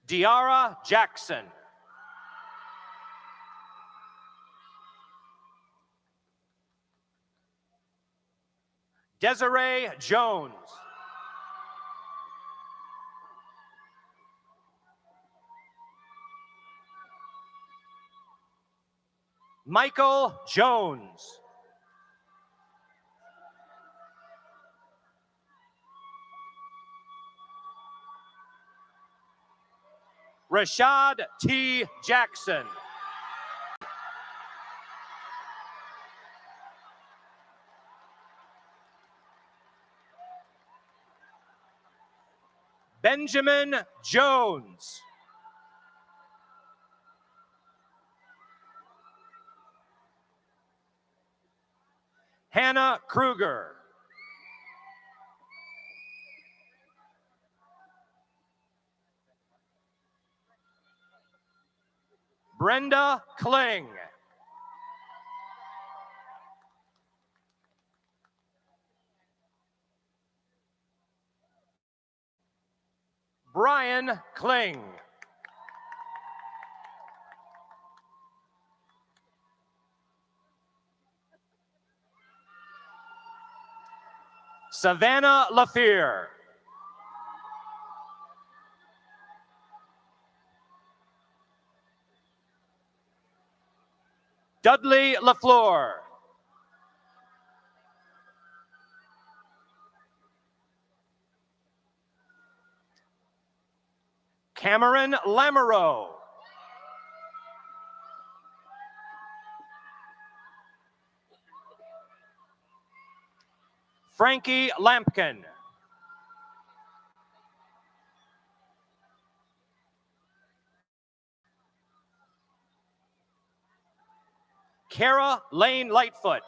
Diara Jackson. Desiree Jones. Michael Jones. Rashad T. Jackson. Benjamin Jones. Hannah Kruger. Brenda Kling. Brian Kling. Savannah LaFear. Dudley LaFleur. Cameron Lamoureux. Frankie Lampkin. Kara Lane Lightfoot.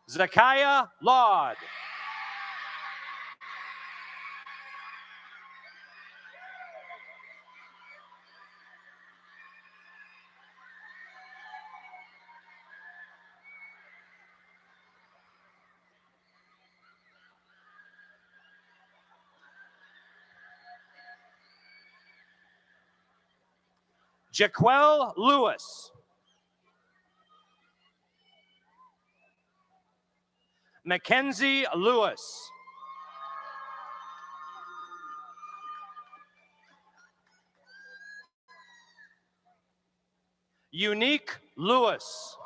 Zakiah Laud. Jaquel Lewis. Mackenzie Lewis. Unique Lewis.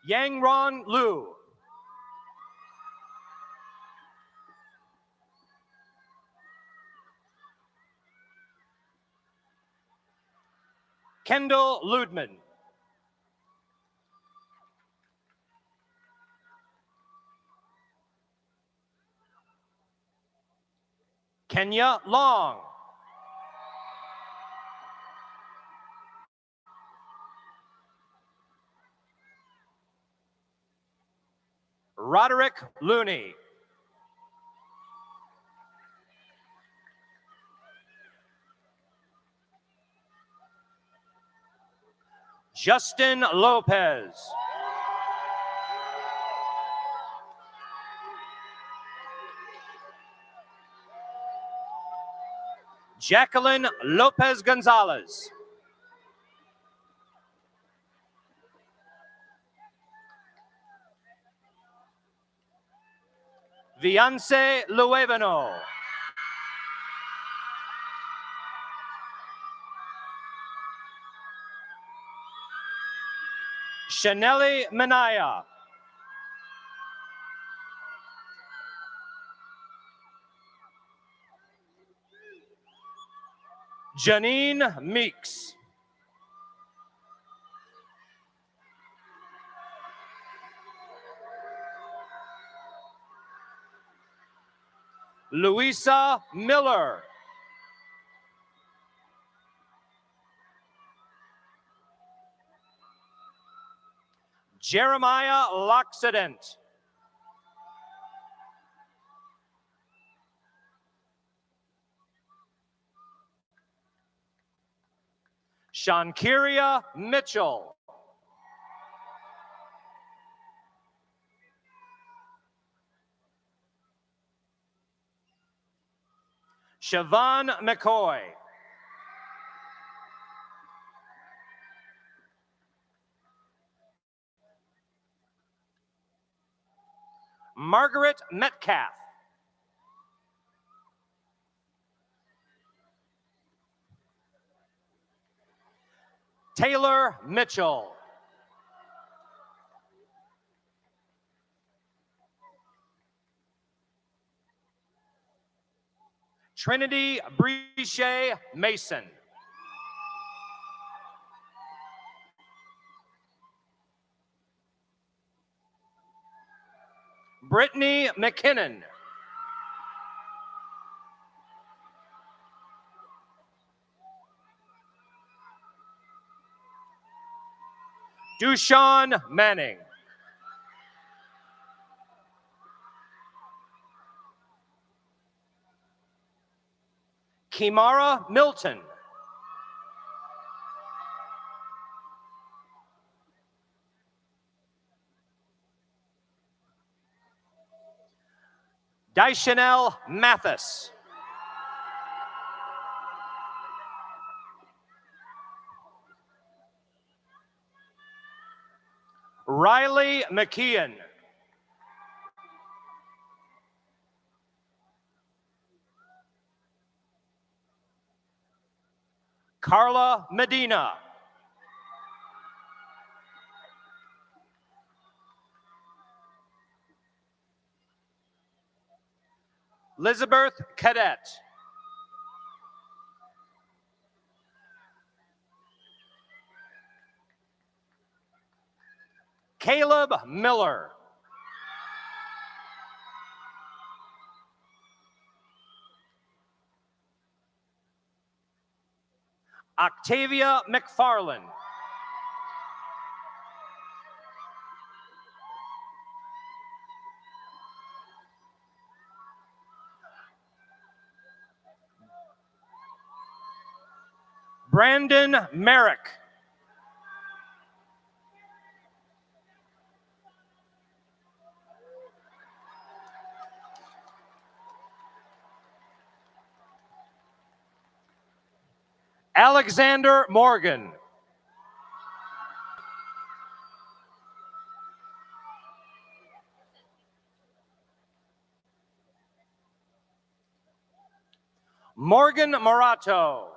Yangron Liu. Kendall Ludman. Kenya Long. Roderick Looney. Justin Lopez. Jacqueline Lopez Gonzalez. Viance Luevano. Chaneli Minaya. Janine Meeks. Louisa Miller. Jeremiah Loxident. Shankiria Mitchell. Siobhan McCoy. Margaret Metcalf. Taylor Mitchell. Trinity Brichet Mason. Brittany McKinnon. Dushan Manning. Kimara Milton. Daishanel Mathis. Riley McKeon. Carla Medina. Elizabeth Cadet. Caleb Miller. Octavia McFarland. Brandon Merrick. Alexander Morgan. Morgan Morato.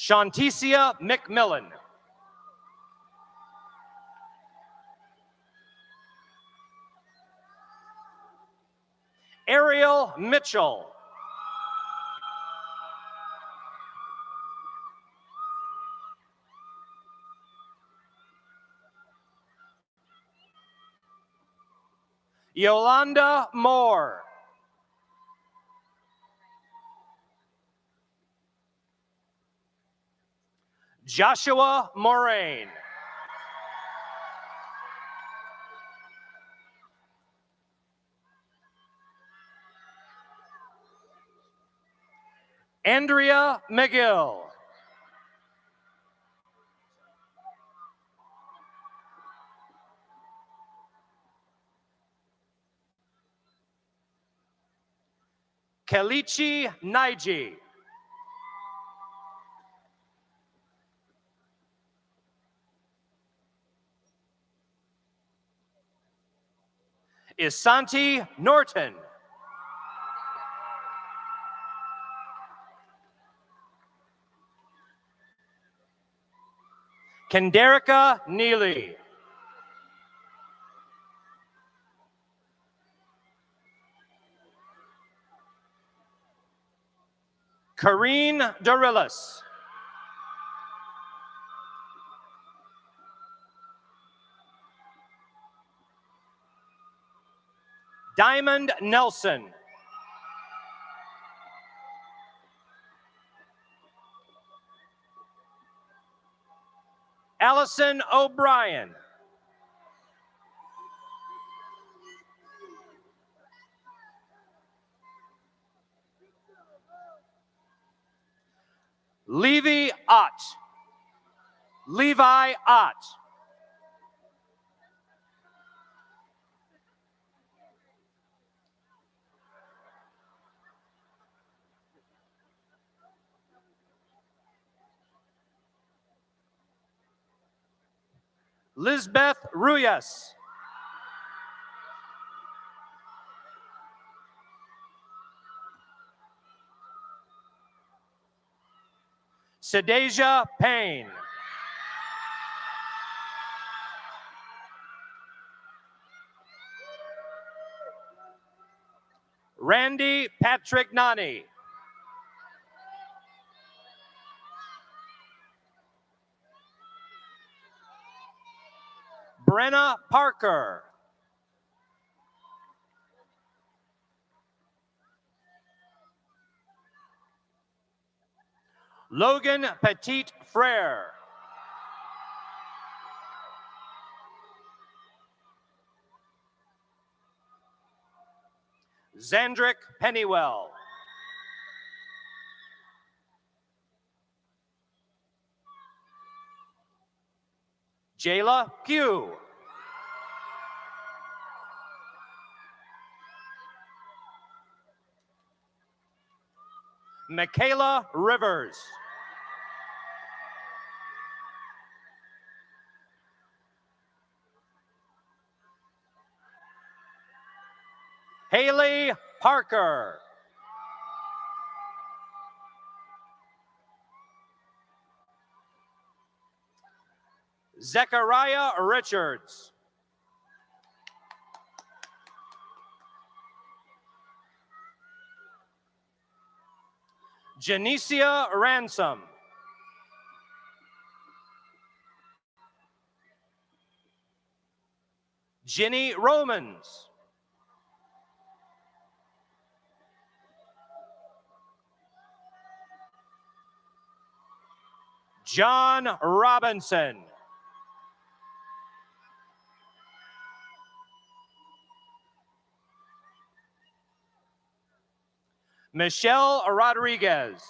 Shanticia McMillan. Ariel Mitchell. Yolanda Moore. Joshua Moraine. Andrea McGill. Kelichi Naiji. Isanti Norton. Kenderica Neely. Kareen Dorillis. Diamond Nelson. Allison O'Brien. Levi Ott. Levi Ott. Lisbeth Ruyas. Sadeja Payne. Randy Patrick Nani. Brenna Parker. Logan Petit Frere. Zandrick Pennywell. Jayla Pugh. Michaela Rivers. Haley Parker. Zechariah Richards. Janicia Ransom. Ginny Romans. John Robinson. Michelle Rodriguez.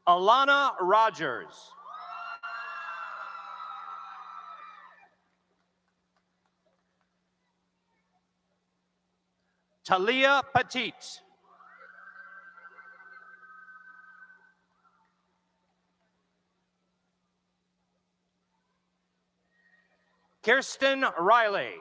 Alana Rogers. Talia Petit. Kirsten Riley.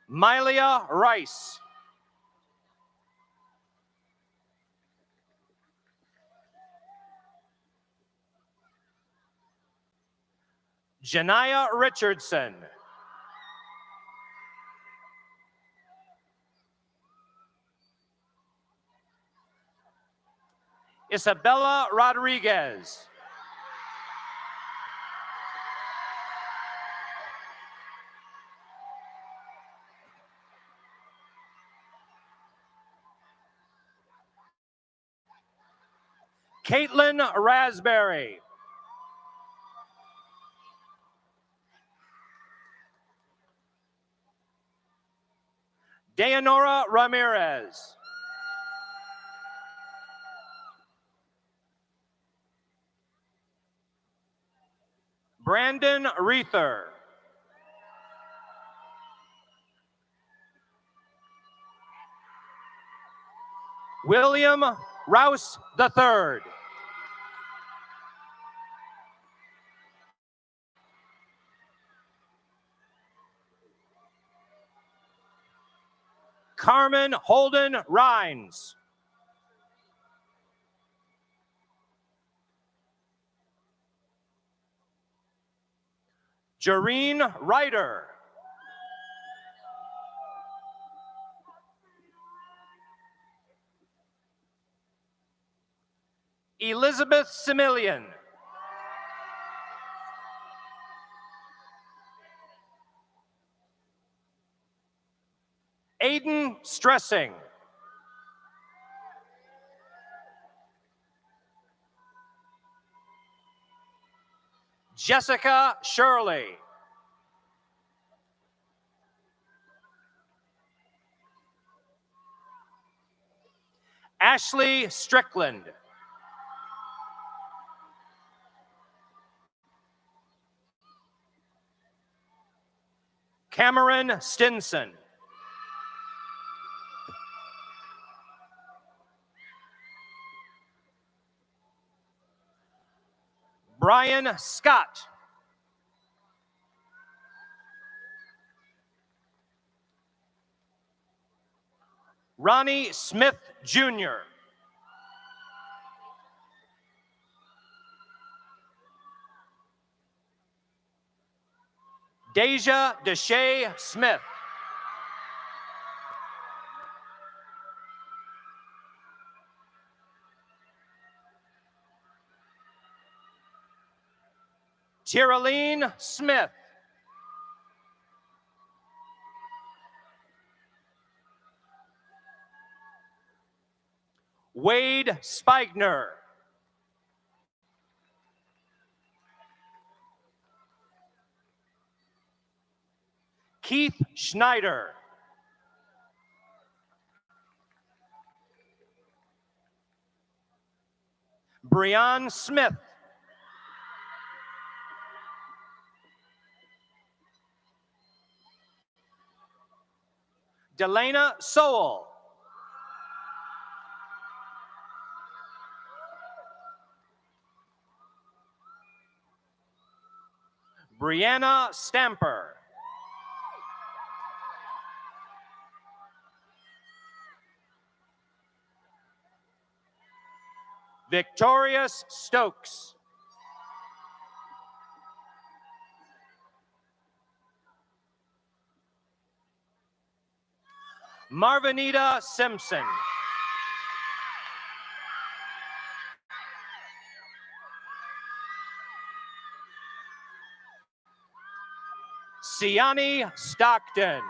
Milia Rice. Janiyah Richardson. Isabella Rodriguez. Caitlin Raspberry. Dayanora Ramirez. Brandon Reether. William Rouse III. Carmen Holden Rhines. Jareen Ryder. Elizabeth Similian. Aiden Stressing. Jessica Shirley. Ashley Strickland. Cameron Stinson. Brian Scott. Ronnie Smith Jr. Deja Deshay Smith. Tyraline Smith. Wade Spigner. Keith Schneider. Breon Smith. Delana Sowell. Brianna Stamper. Victorious Stokes. Marvinita Simpson. Siani Stockton.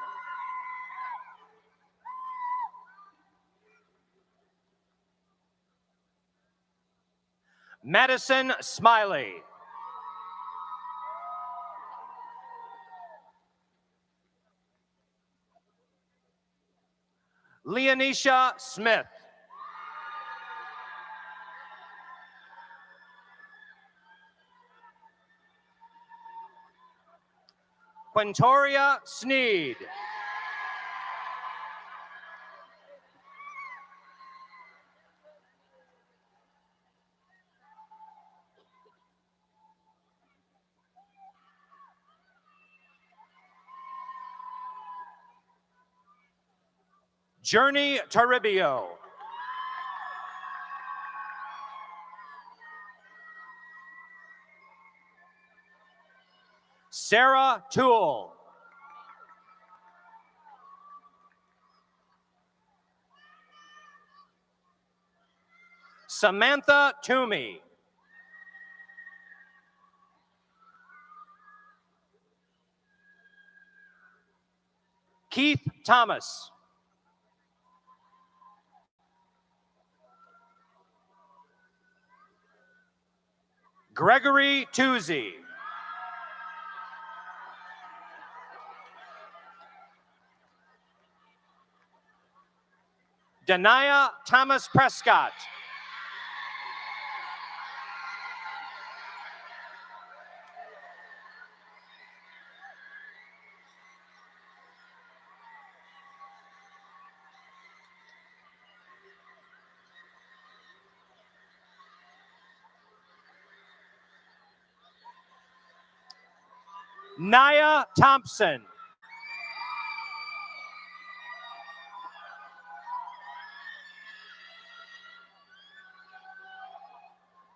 Madison Smiley. Leonisha Smith. Quintoria Sneed. Journey Toribio. Sarah Toole. Samantha Toomey. Keith Thomas. Gregory Tuzzi. Dania Thomas Prescott. Naya Thompson.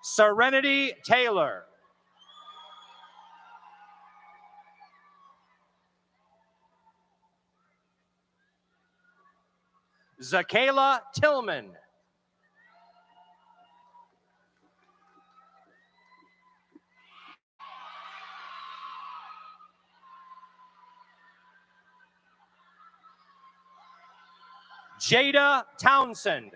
Serenity Taylor. Zakayla Tillman. Jada Townsend.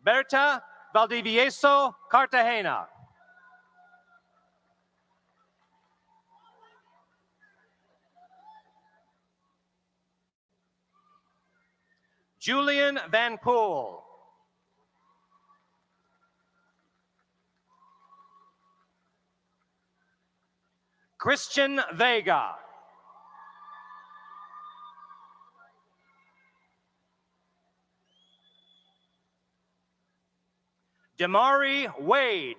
Berta Valdivieso Cartagena. Julian Van Poel. Christian Vega. Damari Wade.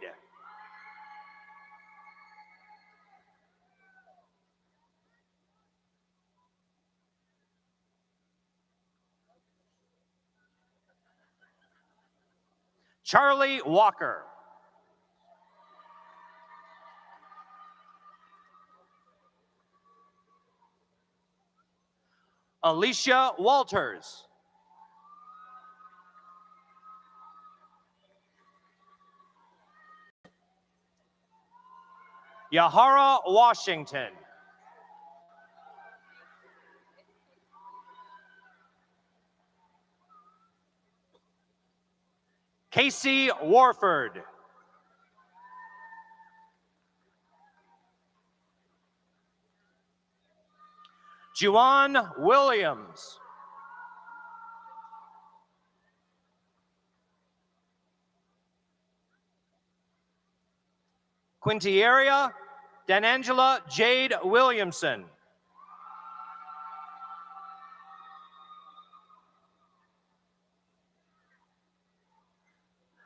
Charlie Walker. Alicia Walters. Yahara Washington. Casey Warford. Juwan Williams. Quintieria Danangela Jade Williamson.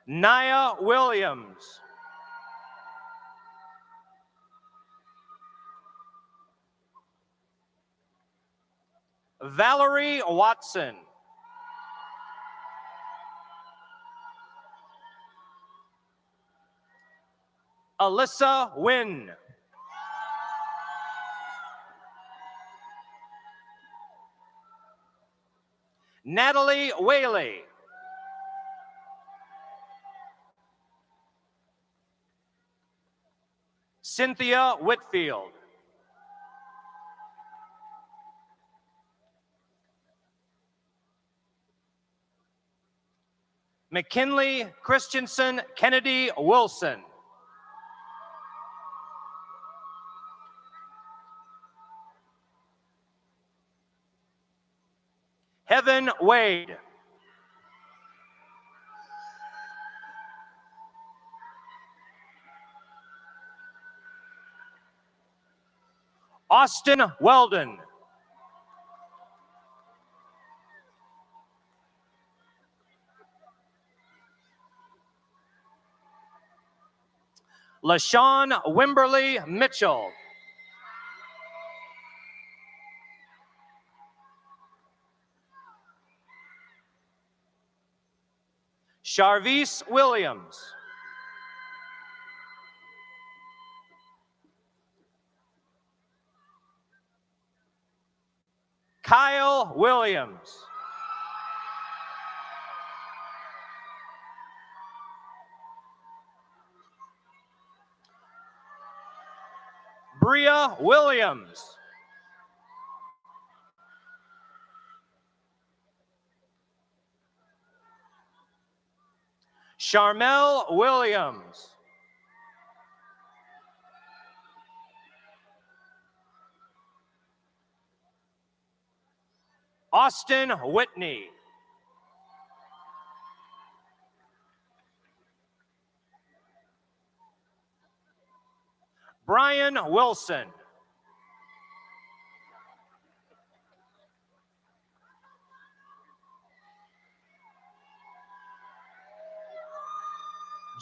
Naya Williams. Valerie Watson. Alyssa Wynn. Natalie Whaley. Cynthia Whitfield. McKinley Christensen Kennedy Wilson. Heaven Wade. Austin Weldon. LaShawn Wimberly Mitchell. Charvise Williams. Kyle Williams. Bria Williams. Charmel Williams. Austin Whitney. Brian Wilson.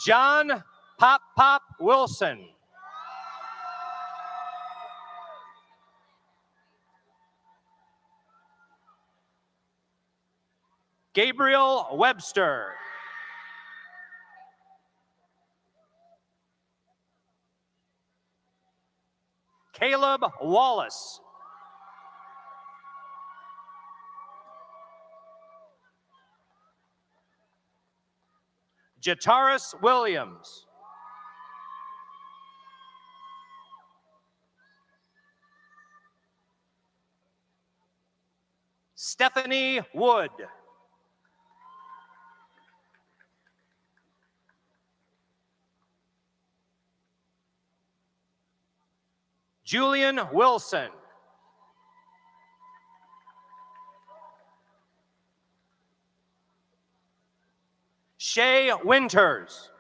John Pop Wilson. Gabriel Webster. Caleb Wallace. Jataris Williams. Stephanie Wood. Julian Wilson. Shay Winters.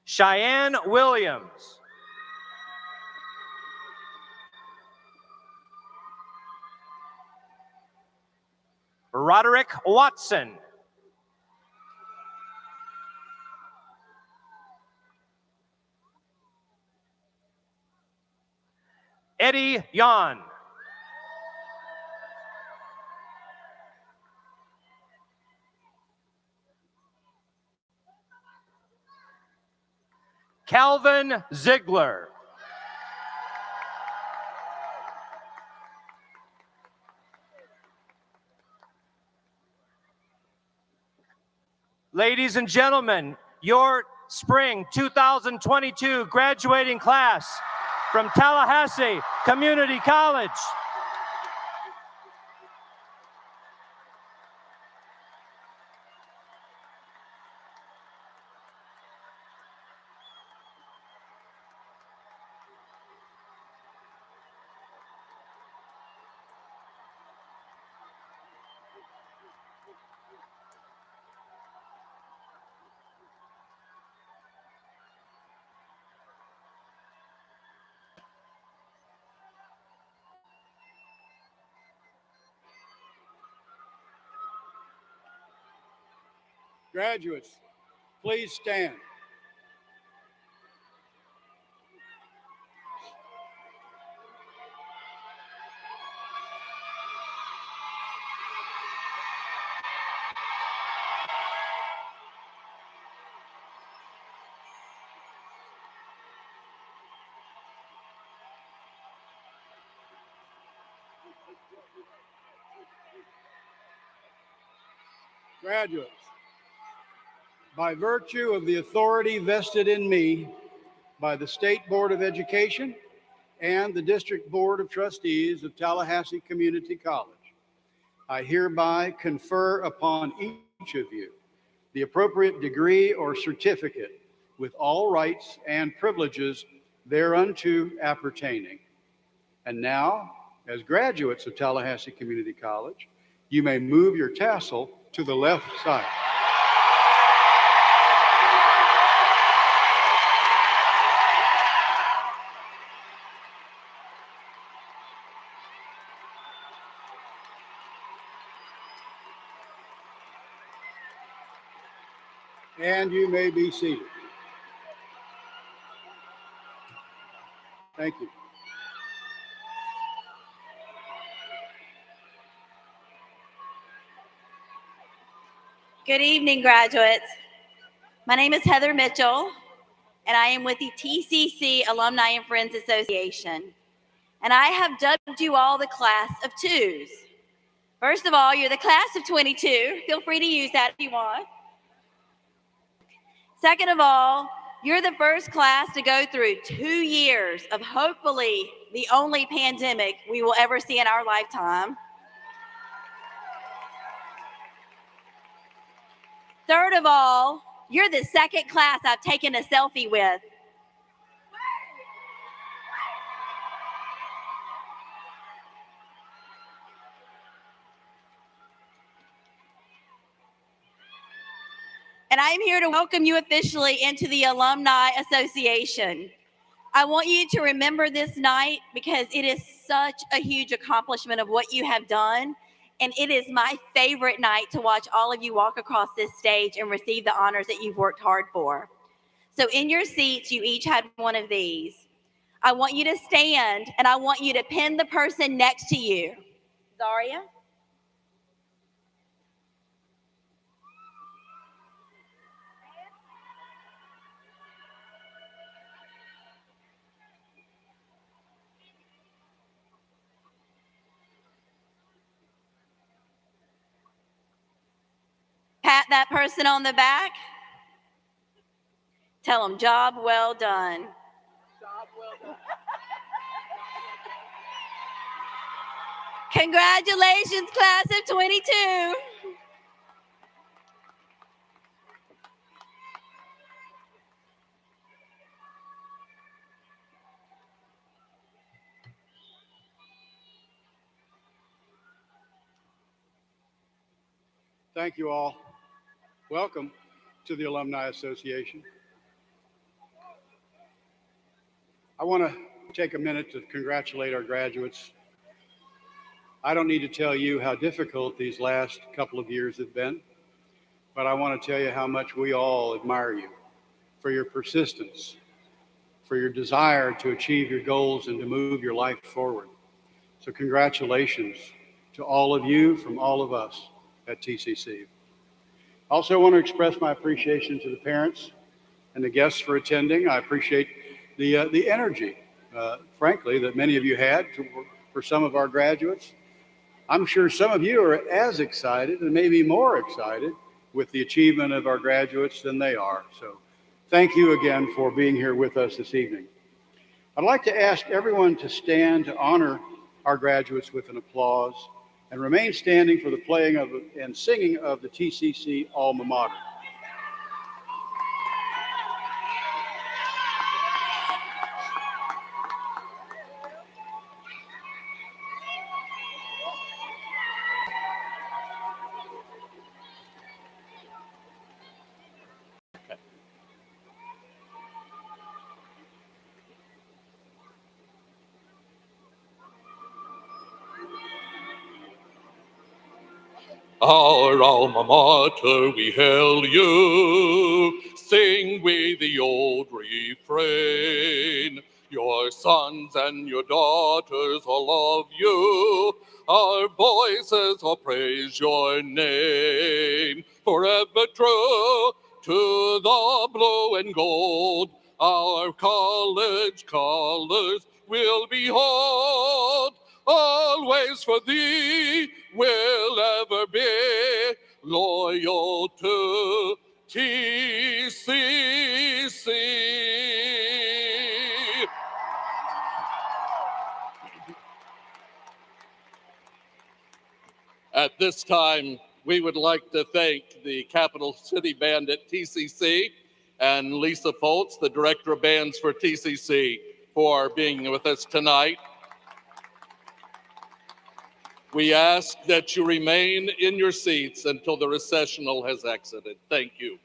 Cheyenne Williams. Roderick Watson. Eddie Yan. Calvin Ziegler. Ladies and gentlemen, your spring 2022 graduating class from Tallahassee Community College. Graduates, please stand. Graduates, by virtue of the authority vested in me by the State Board of Education and the District Board of Trustees of Tallahassee Community College, I hereby confer upon each of you the appropriate degree or certificate with all rights and privileges thereunto appertaining. And now, as graduates of Tallahassee Community College, you may move your tassel to the left side. And you may be seated. Thank you. Good evening, graduates. My name is Heather Mitchell, and I am with the TCC Alumni and Friends Association. And I have dubbed you all the class of twos. First of all, you're the class of 22. Feel free to use that if you want. Second of all, you're the first class to go through 2 years of hopefully the only pandemic we will ever see in our lifetime. Third of all, you're the second class I've taken a selfie with. And I'm here to welcome you officially into the Alumni Association. I want you to remember this night because it is such a huge accomplishment of what you have done. And it is my favorite night to watch all of you walk across this stage and receive the honors that you've worked hard for. So in your seats, you each had one of these. I want you to stand and I want you to pin the person next to you. Zarya? Pat that person on the back. Tell them, job well done. Job well done. Congratulations, class of 22. Thank you all. Welcome to the Alumni Association. I want to take a minute to congratulate our graduates. I don't need to tell you how difficult these last couple of years have been, but I want to tell you how much we all admire you for your persistence, for your desire to achieve your goals and to move your life forward. So congratulations to all of you from all of us at TCC. Also want to express my appreciation to the parents and the guests for attending. I appreciate the energy, frankly, that many of you had for some of our graduates. I'm sure some of you are as excited and maybe more excited with the achievement of our graduates than they are. So thank you again for being here with us this evening. I'd like to ask everyone to stand to honor our graduates with an applause and remain standing for the playing of and singing of the Tcc Alma Mater. Our alma mater, we hail you. Sing we the old refrain. Your sons and your daughters all love you. Our voices all praise your name. Forever true to the blue and gold, our college colors will behold. Always for thee will ever be loyal to TCC. At this time, we would like to thank the Capital City Band at TCC and Lisa Foltz, the Director of Bands for TCC, for being with us tonight. We ask that you remain in your seats until the recessional has exited. Thank you.